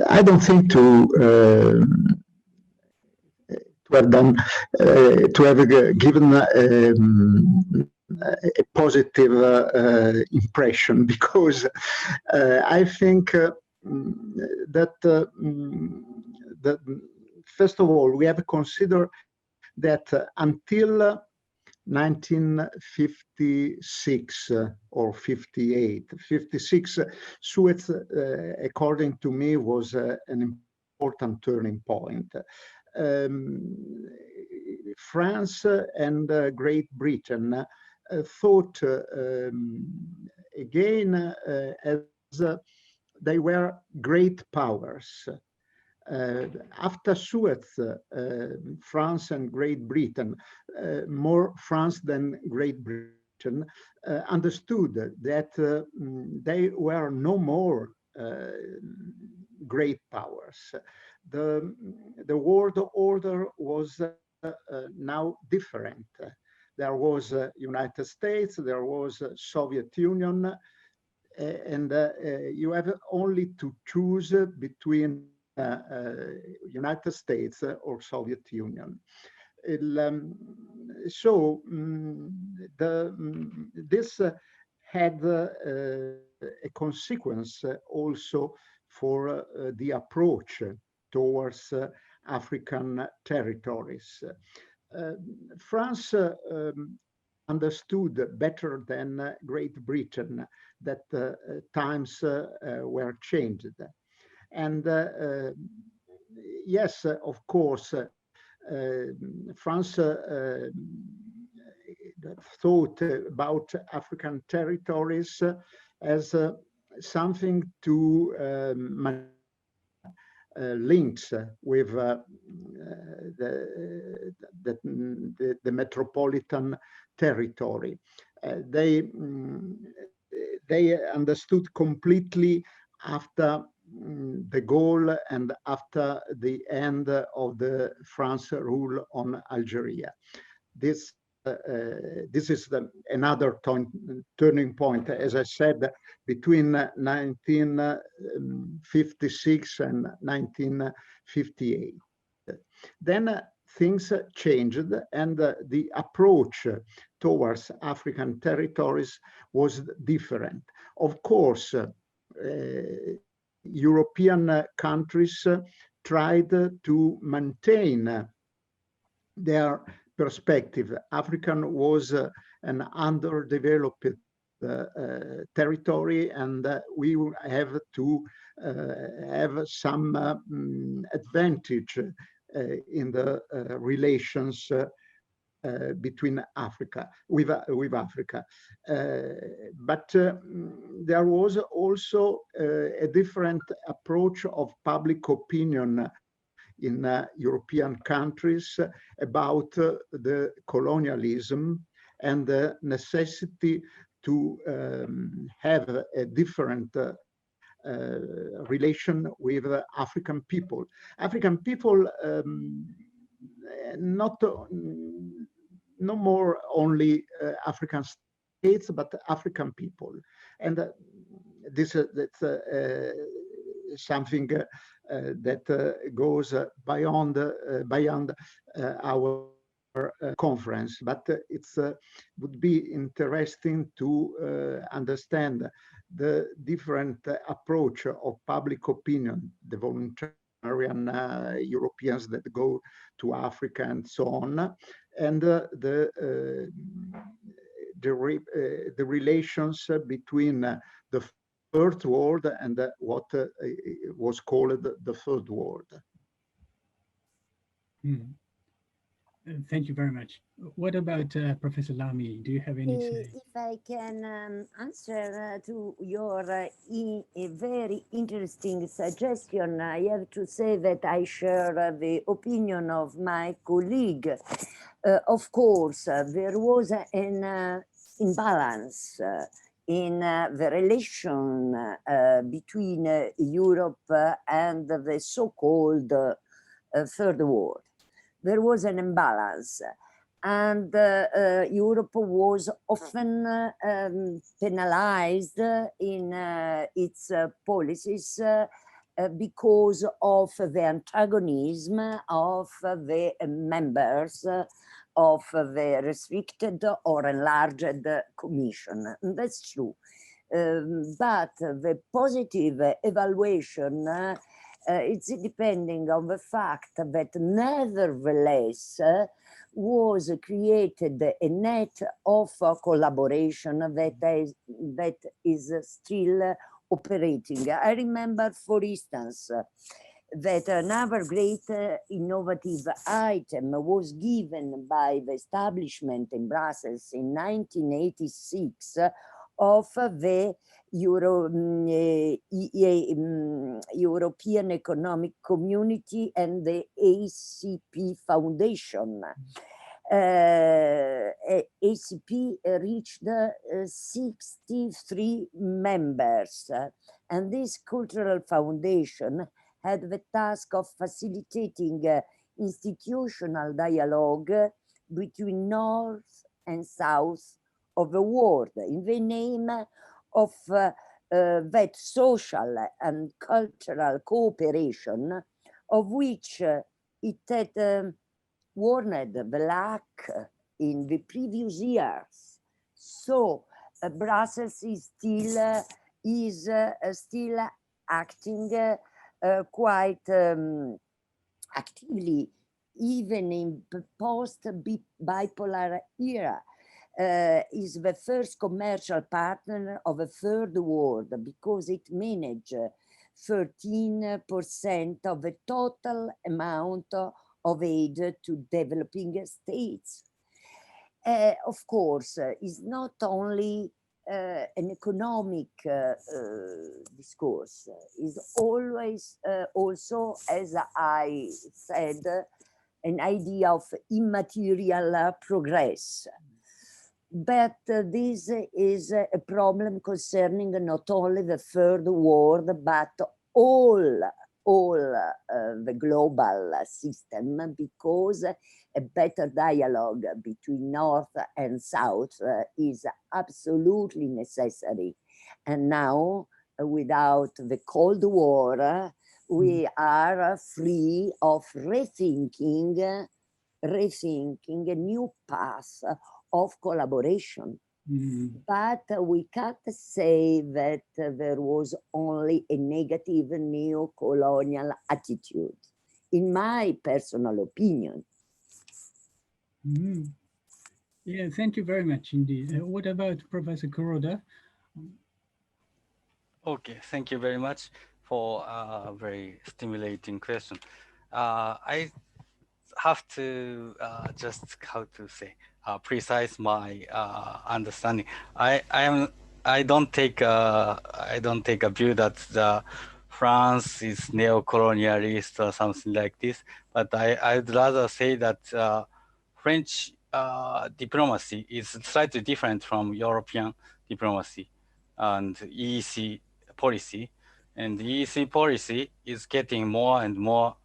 I don't think to have done, to have given a positive impression, because I think that first of all, we have to consider that until 1956 or 58, 56, Suez, according to me, was an important turning point. France and Great Britain thought again as they were great powers. After Suez, France and Great Britain, more France than Great Britain, understood that they were no more great powers. The world order was now different. There was United States, there was Soviet Union, and you have only to choose between United States or Soviet Union. So this had a consequence also for the approach towards African territories. France understood better than Great Britain that times were changed. And yes, of course, France thought about African territories as something to links with the metropolitan territory. They understood completely after de Gaulle and after the end of the France rule on Algeria. This is another turning point, as I said, between 1956 and 1958. Then things changed, and the approach towards African territories was different. Of course, European countries tried to maintain their perspective. Africa was an underdeveloped territory, and we have to have some advantage in the relations between Africa, with Africa. But there was also a different approach of public opinion in European countries about the colonialism and the necessity to have a different relation with African people. African people, no more only African states, but African people. And that's something that goes beyond our conference, but it would be interesting to understand the different approach of public opinion, the voluntarian Europeans that go to Africa and so on, and the relations between the First World and what was called the Third World. Mm. Thank you very much. What about Professor Lami? Do you have any say? If I can answer to your a very interesting suggestion, I have to say that I share the opinion of my colleague. Of course, there was an imbalance in the relation between Europe and the so-called Third World. There was an imbalance, and Europe was often penalized in its policies because of the antagonism of the members of the restricted or enlarged commission. That's true. But the positive evaluation it's depending on the fact that nevertheless was created a net of collaboration that is still operating. I remember, for instance, that another great innovative item was given by the establishment in Brussels in 1986 of the European Economic Community and the ACP Foundation. ACP reached 63 members, and this cultural foundation had the task of facilitating institutional dialogue between North and South of the world in the name of that social and cultural cooperation of which it had warned the lack in the previous years. So Brussels is still acting quite actively, even in the post-bipolar era. Is the first commercial partner of the Third World because it managed 13% of the total amount of aid to developing states. Of course, it's not only an economic discourse, it's always also, as I said, an idea of immaterial progress. But this is a problem concerning not only the Third World, but all the global system, because a better dialogue between North and South is absolutely necessary. And now, without the Cold War, we are free of rethinking a new path of collaboration. But we can't say that there was only a negative neo-colonial attitude, in my personal opinion. Yeah, thank you very much indeed. What about Professor Kuroda? Okay, thank you very much for a very stimulating question. I have to just how to say precise my understanding. I don't take a view that France is neo-colonialist or something like this, but I'd rather say that French diplomacy is slightly different from European diplomacy and EEC policy, and the EEC policy is getting more and more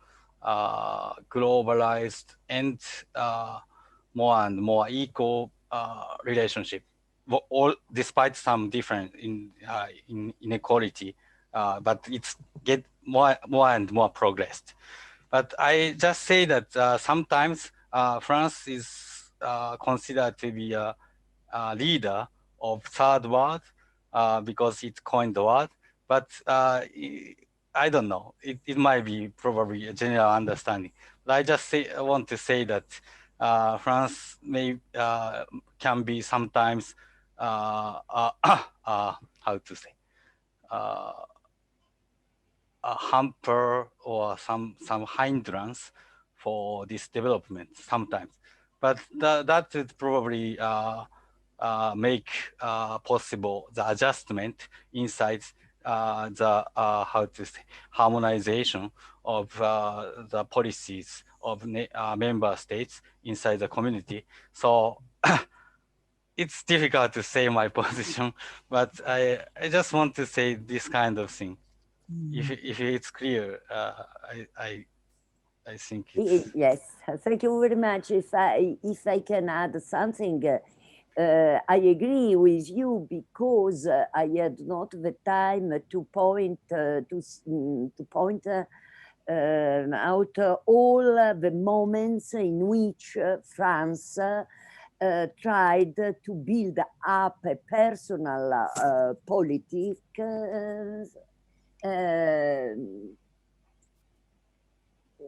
globalized and more and more equal relationship, all despite some difference in inequality, but it's get more and more progressed. But I just say that sometimes France is considered to be a leader of third world because it coined the word, but I don't know. It might be probably a general understanding. But I want to say that France may can be sometimes how to say a hamper or some hindrance for this development sometimes, but that would probably make possible the adjustment inside the how to say harmonization of the policies of member states inside the community. So it's difficult to say my position, but I just want to say this kind of thing. If it's clear, I think it's... Yes, thank you very much. If I can add something, I agree with you because I had not the time to point out all the moments in which France tried to build up a personal politic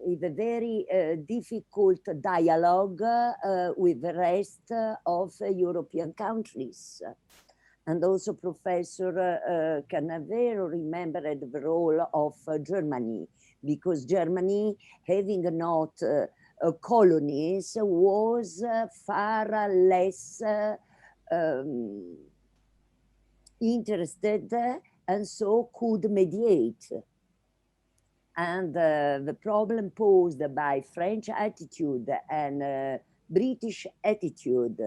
with a very difficult dialogue with the rest of European countries. And also Professor Canavero remembered the role of Germany, because Germany, having not colonies, was far less interested and so could mediate. And the problem posed by French attitude and British attitude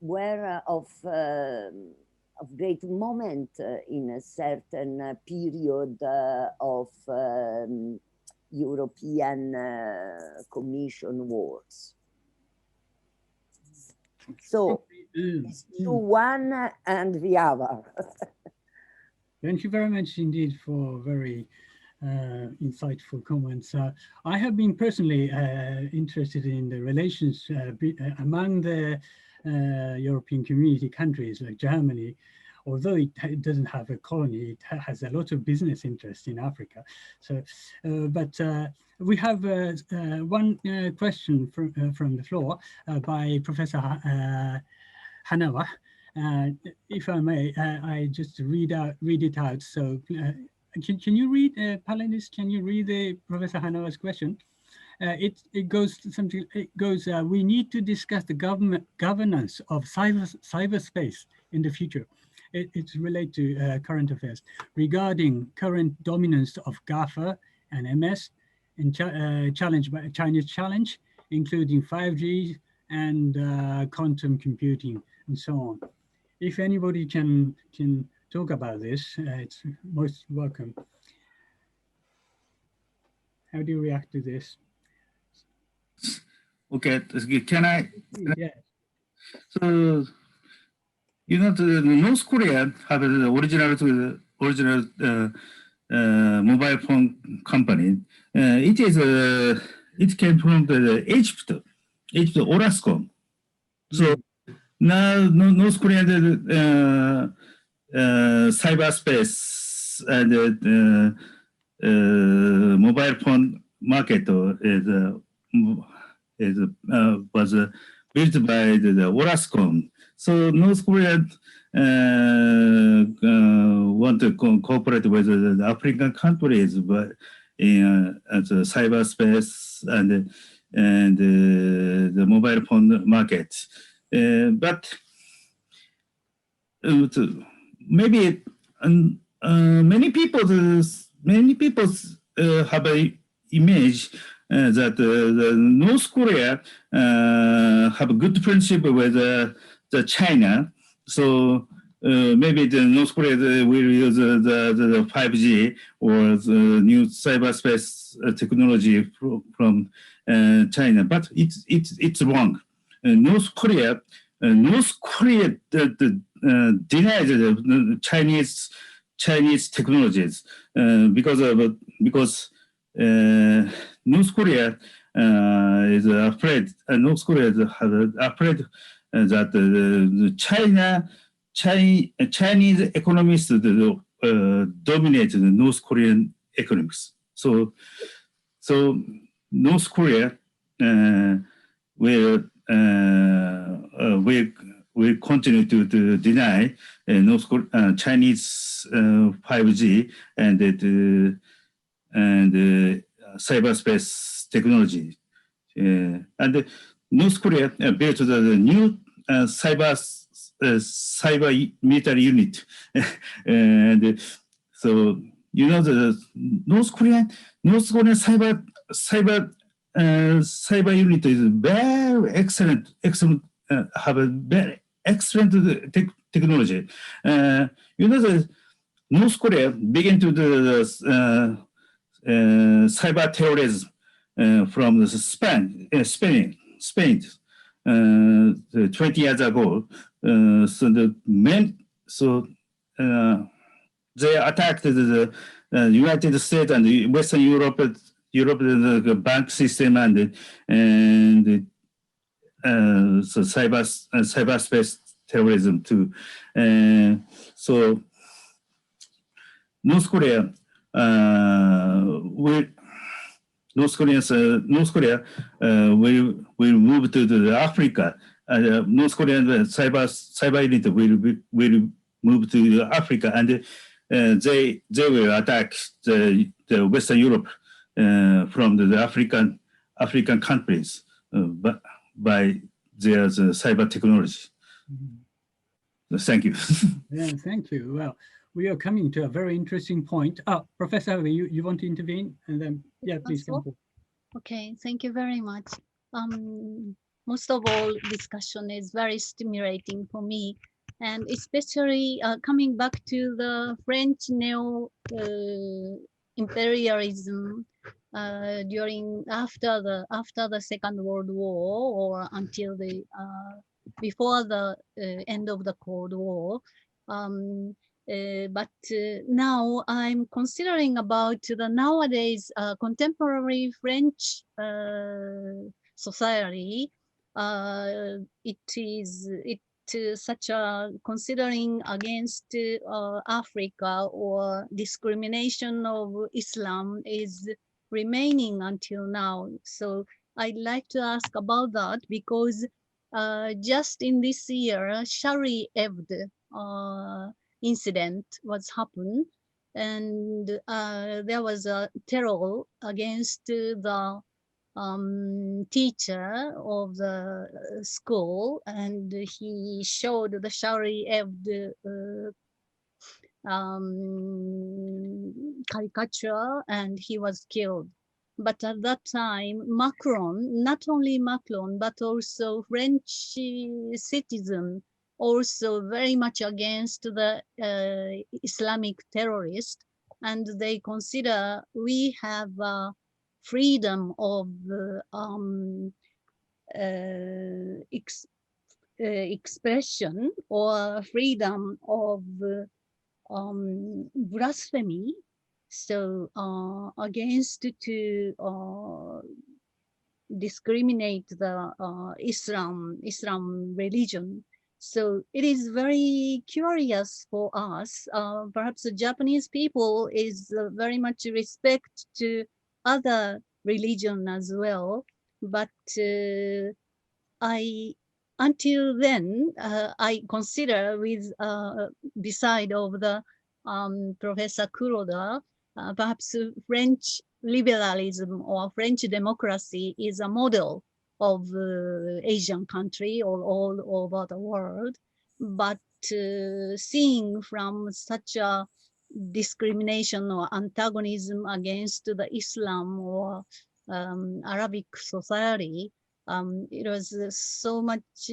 were of great moment in a certain period of European Commission wars. So, one and the other. Thank you very much indeed for very insightful comments. I have been personally interested in the relations among the European community countries like Germany. Although it doesn't have a colony, it has a lot of business interest in Africa. So, but we have one question from the floor by Professor Hanzawa. If I may, I just read it out. So, can you read, panelists? Can you read Professor Hanzawa's question? It goes something. It goes. We need to discuss the governance of cyberspace in the future. It's related to current affairs regarding current dominance of GAFA and MS and Chinese challenge, including 5G and quantum computing and so on. If anybody can talk about this, it's most welcome. How do you react to this? Okay, can I? Yeah. So, you know, the North Korea have the original mobile phone company. It came from the Egypt Orascom. So now North Korea cyberspace and mobile phone market was built by the Orascom. So North Korea want to cooperate with the African countries, but in the cyberspace and the mobile phone market. But maybe many people have an image that the North Korea have a good friendship with the China. So maybe the North Korea will use the 5G or the new cyberspace technology from China, but it's wrong. North Korea denies the Chinese technologies because North Korea is afraid. North Korea is afraid that the Chinese economists dominate the North Korean economics. So North Korea will continue to deny Chinese 5G and cyberspace technology. And North Korea built the new cyber military unit. And so, you know, the North Korean cyber unit is very excellent, have a very excellent technology. You know, the North Korea began to do the cyber terrorism from the Spain 20 years ago. They attacked the United States and Western Europe, the bank system and so cyberspace terrorism too. So North Korea will move to Africa. North Korean cyber unit will move to Africa, and they will attack the Western Europe from the African countries by their cyber technology. Mm-hmm. Thank you. Yeah, thank you. Well, we are coming to a very interesting point. Professor, you want to intervene? And then, yeah, please come forward. Okay, thank you very much. Most of all, discussion is very stimulating for me, and especially coming back to the French neo-imperialism during after the Second World War, or until the before the end of the Cold War. But now I'm considering about the nowadays contemporary French society. It is such a considering against Africa, or discrimination of Islam is remaining until now. So I'd like to ask about that, because just in this year, Charlie Hebdo incident was happened, and there was a terror against the teacher of the school, and he showed the Charlie Hebdo caricature, and he was killed. But at that time, Macron, not only Macron, but also French citizen, also very much against the Islamic terrorists, and they consider we have freedom of expression, or freedom of blasphemy. So against to discriminate the Islam religion. So it is very curious for us. Perhaps the Japanese people is very much respect to other religion as well. But until then, I consider with beside of the Professor Kuroda, perhaps French liberalism or French democracy is a model of Asian country or all over the world. But seeing from such a discrimination or antagonism against the Islam or Arabic society, it was so much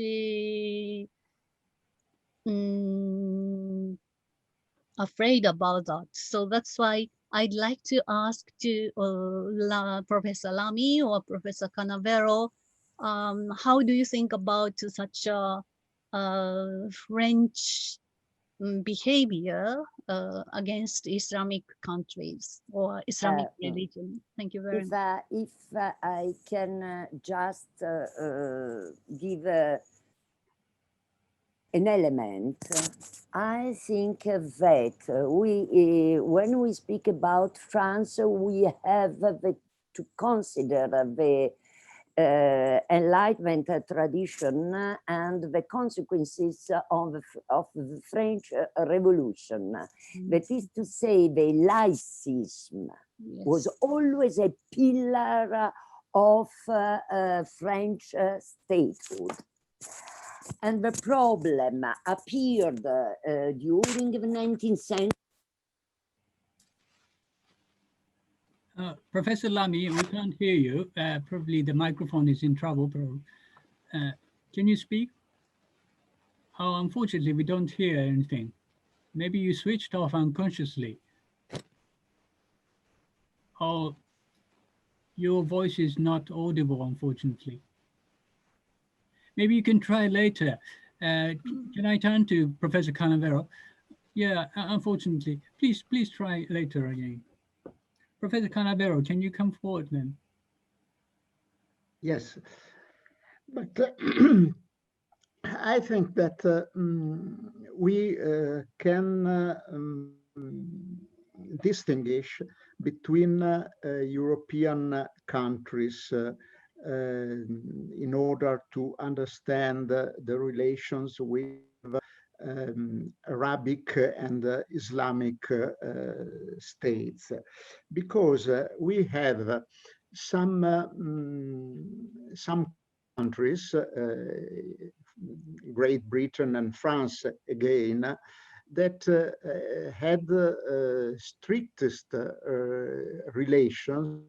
afraid about that. So that's why I'd like to ask to Professor Lami or Professor Canavero, how do you think about such a French behavior against Islamic countries or Islamic religion? Thank you very much. If I can just give an element, I think that when we speak about France, we have the to consider the Enlightenment tradition and the consequences of the French Revolution. That is to say, the laïcism was always a pillar of French statehood. And the problem appeared during the 19th century. Professor Lami, we can't hear you. Probably the microphone is in trouble. Can you speak? Oh, unfortunately, we don't hear anything. Maybe you switched off unconsciously. Oh, your voice is not audible, unfortunately. Maybe you can try later. Can I turn to Professor Canavero? Yeah, unfortunately, please try later again. Professor Canavero, can you come forward then? Yes, but I think that we can distinguish between European countries in order to understand the relations with Arabic and Islamic states, because we have some countries, Great Britain and France again, that had strictest relations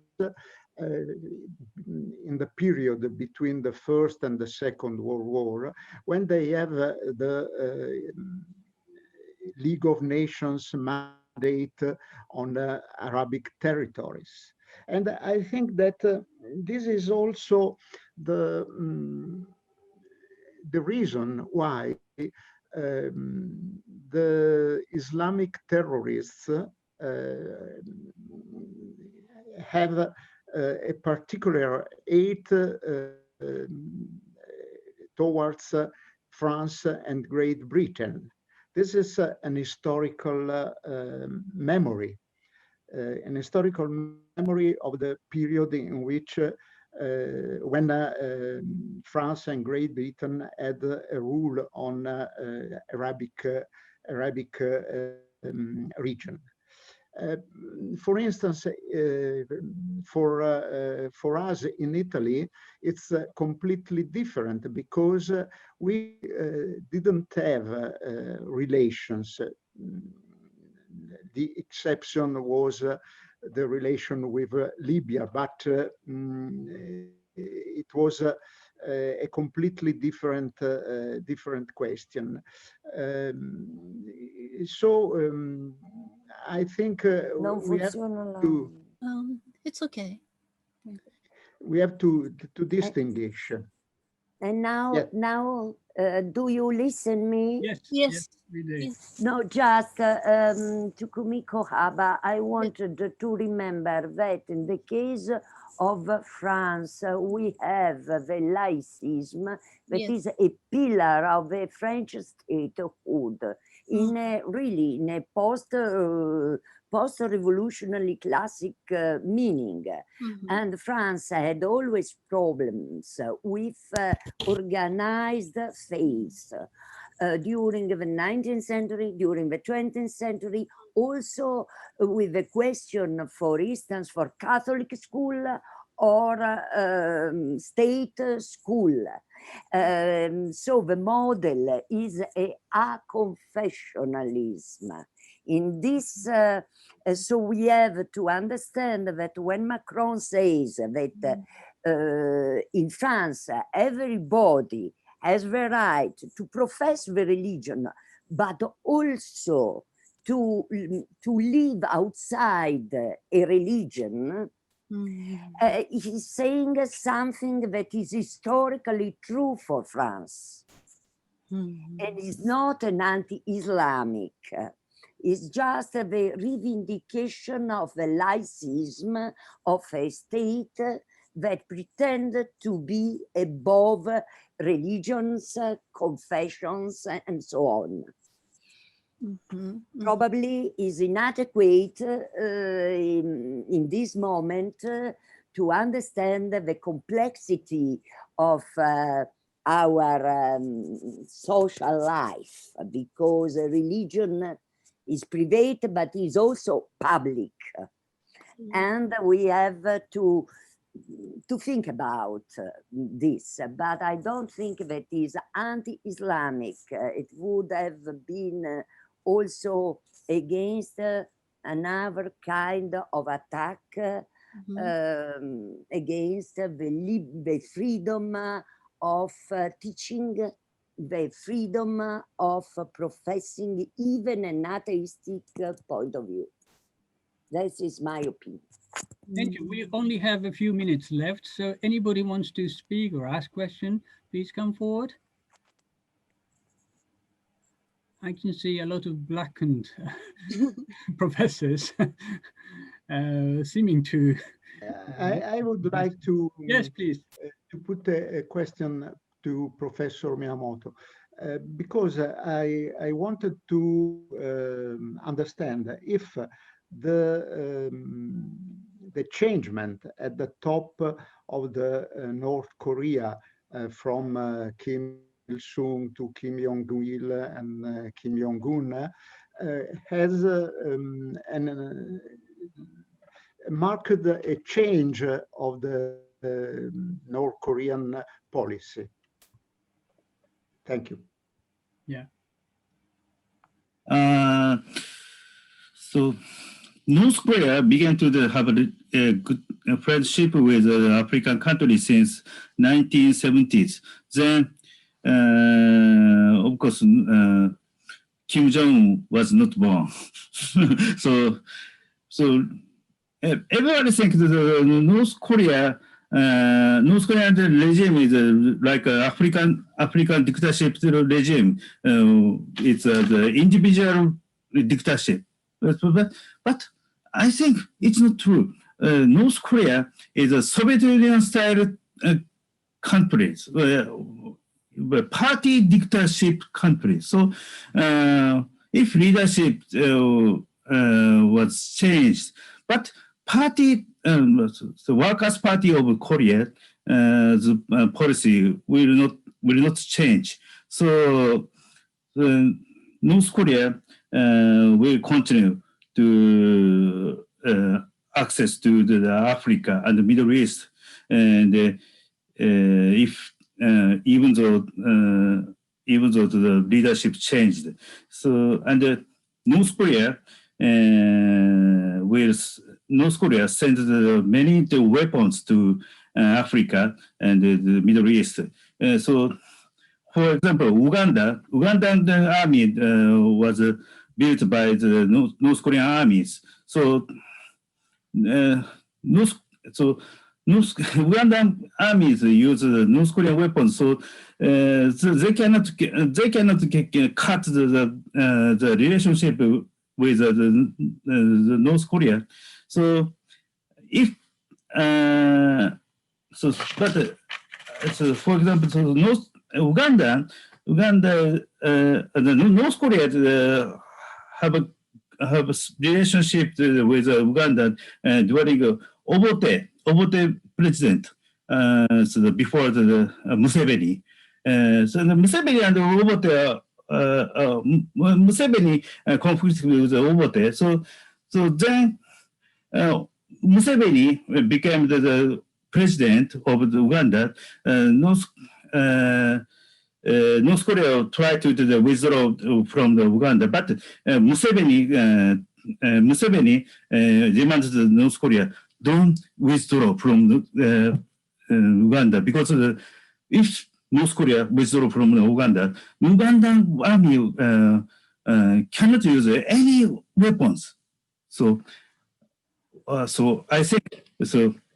in the period between the First and the Second World War, when they have the League of Nations mandate on Arabic territories. And I think that this is also the reason why the Islamic terrorists have a particular hate towards France and Great Britain. This is an historical memory of the period in which when France and Great Britain had a rule on Arabic region. For instance, for us in Italy, it's completely different, because we didn't have relations. The exception was the relation with Libya, but it was a completely different question. I think we have to. It's okay. We have to distinguish. And now, do you listen me? Yes. We do. No, just to Kumiko Haba, I wanted to remember that in the case of France, we have the laïcism that is a pillar of the French statehood in a really in a post-revolutionary classic meaning. And France had always problems with organized faith. During the 19th century, during the 20th century, also with the question, for instance, for Catholic school or state school. So the model is a confessionalism. In this, so we have to understand that when Macron says that in France, everybody has the right to profess the religion, but also to live outside a religion, he's saying something that is historically true for France. And it's not an anti-Islamic. It's just the revindication of the laïcism of a state that pretended to be above religions, confessions, and so on. Probably is inadequate in this moment to to understand the complexity of our social life, because religion is private, but is also public. And we have to think about this, but I don't think that is anti-Islamic. It would have been also against another kind of attack against the freedom of teaching, the freedom of professing even an atheistic point of view. That is my opinion. Thank you. We only have a few minutes left, so anybody wants to speak or ask question, please come forward. I can see a lot of blackened professors seeming to. I would like to. Yes, please. To put a question to Professor Miyamoto, because I wanted to understand if the changement at the top of the North Korea from Kim Il-sung to Kim Jong-il and Kim Jong-un has marked a change of the North Korean policy. Thank you. Yeah. So North Korea began to have a good friendship with African countries since 1970s. Then, of course, Kim Jong was not born. so everybody thinks that North Korean regime is like an African dictatorship regime. It's the individual dictatorship. But I think it's not true. North Korea is a Soviet Union style country, party dictatorship country. So if leadership was changed, but party, the Workers' Party of Korea, the policy will not change. So North Korea will continue to access to the Africa and the Middle East, and if even though the leadership changed, so and North Korea sends many weapons to Africa and the Middle East. So, for example, Ugandan army was built by the North Korean armies. So, Ugandan armies use North Korean weapons, so they cannot cut the relationship with the North Korea. So if for example, so Uganda, the North Korea have a relationship with Uganda during Obote president, so before the Museveni. So the Museveni and Obote, Museveni conflicted with Obote. So then Museveni became the president of the Uganda. North Korea tried to withdraw from the Uganda, but Museveni demanded the North Korea don't withdraw from Uganda, because if North Korea withdraw from Uganda, Ugandan army cannot use any weapons. So I think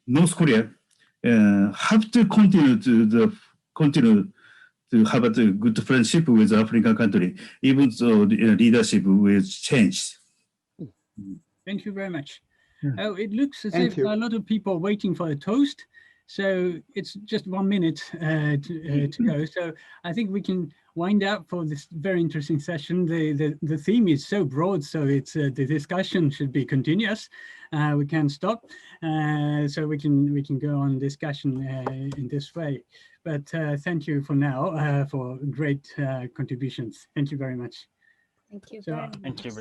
North Korea have to continue to have a good friendship with African country, even though the leadership will change. Thank you very much. Yeah. Oh, it looks as if a lot of people are waiting for a toast. So it's just 1 minute to go. So I think we can wind up for this very interesting session. The theme is so broad, so it's the discussion should be continuous. We can't stop, so we can go on discussion in this way. But thank you for now for great contributions. Thank you very much. Thank you So, very much. Thank you very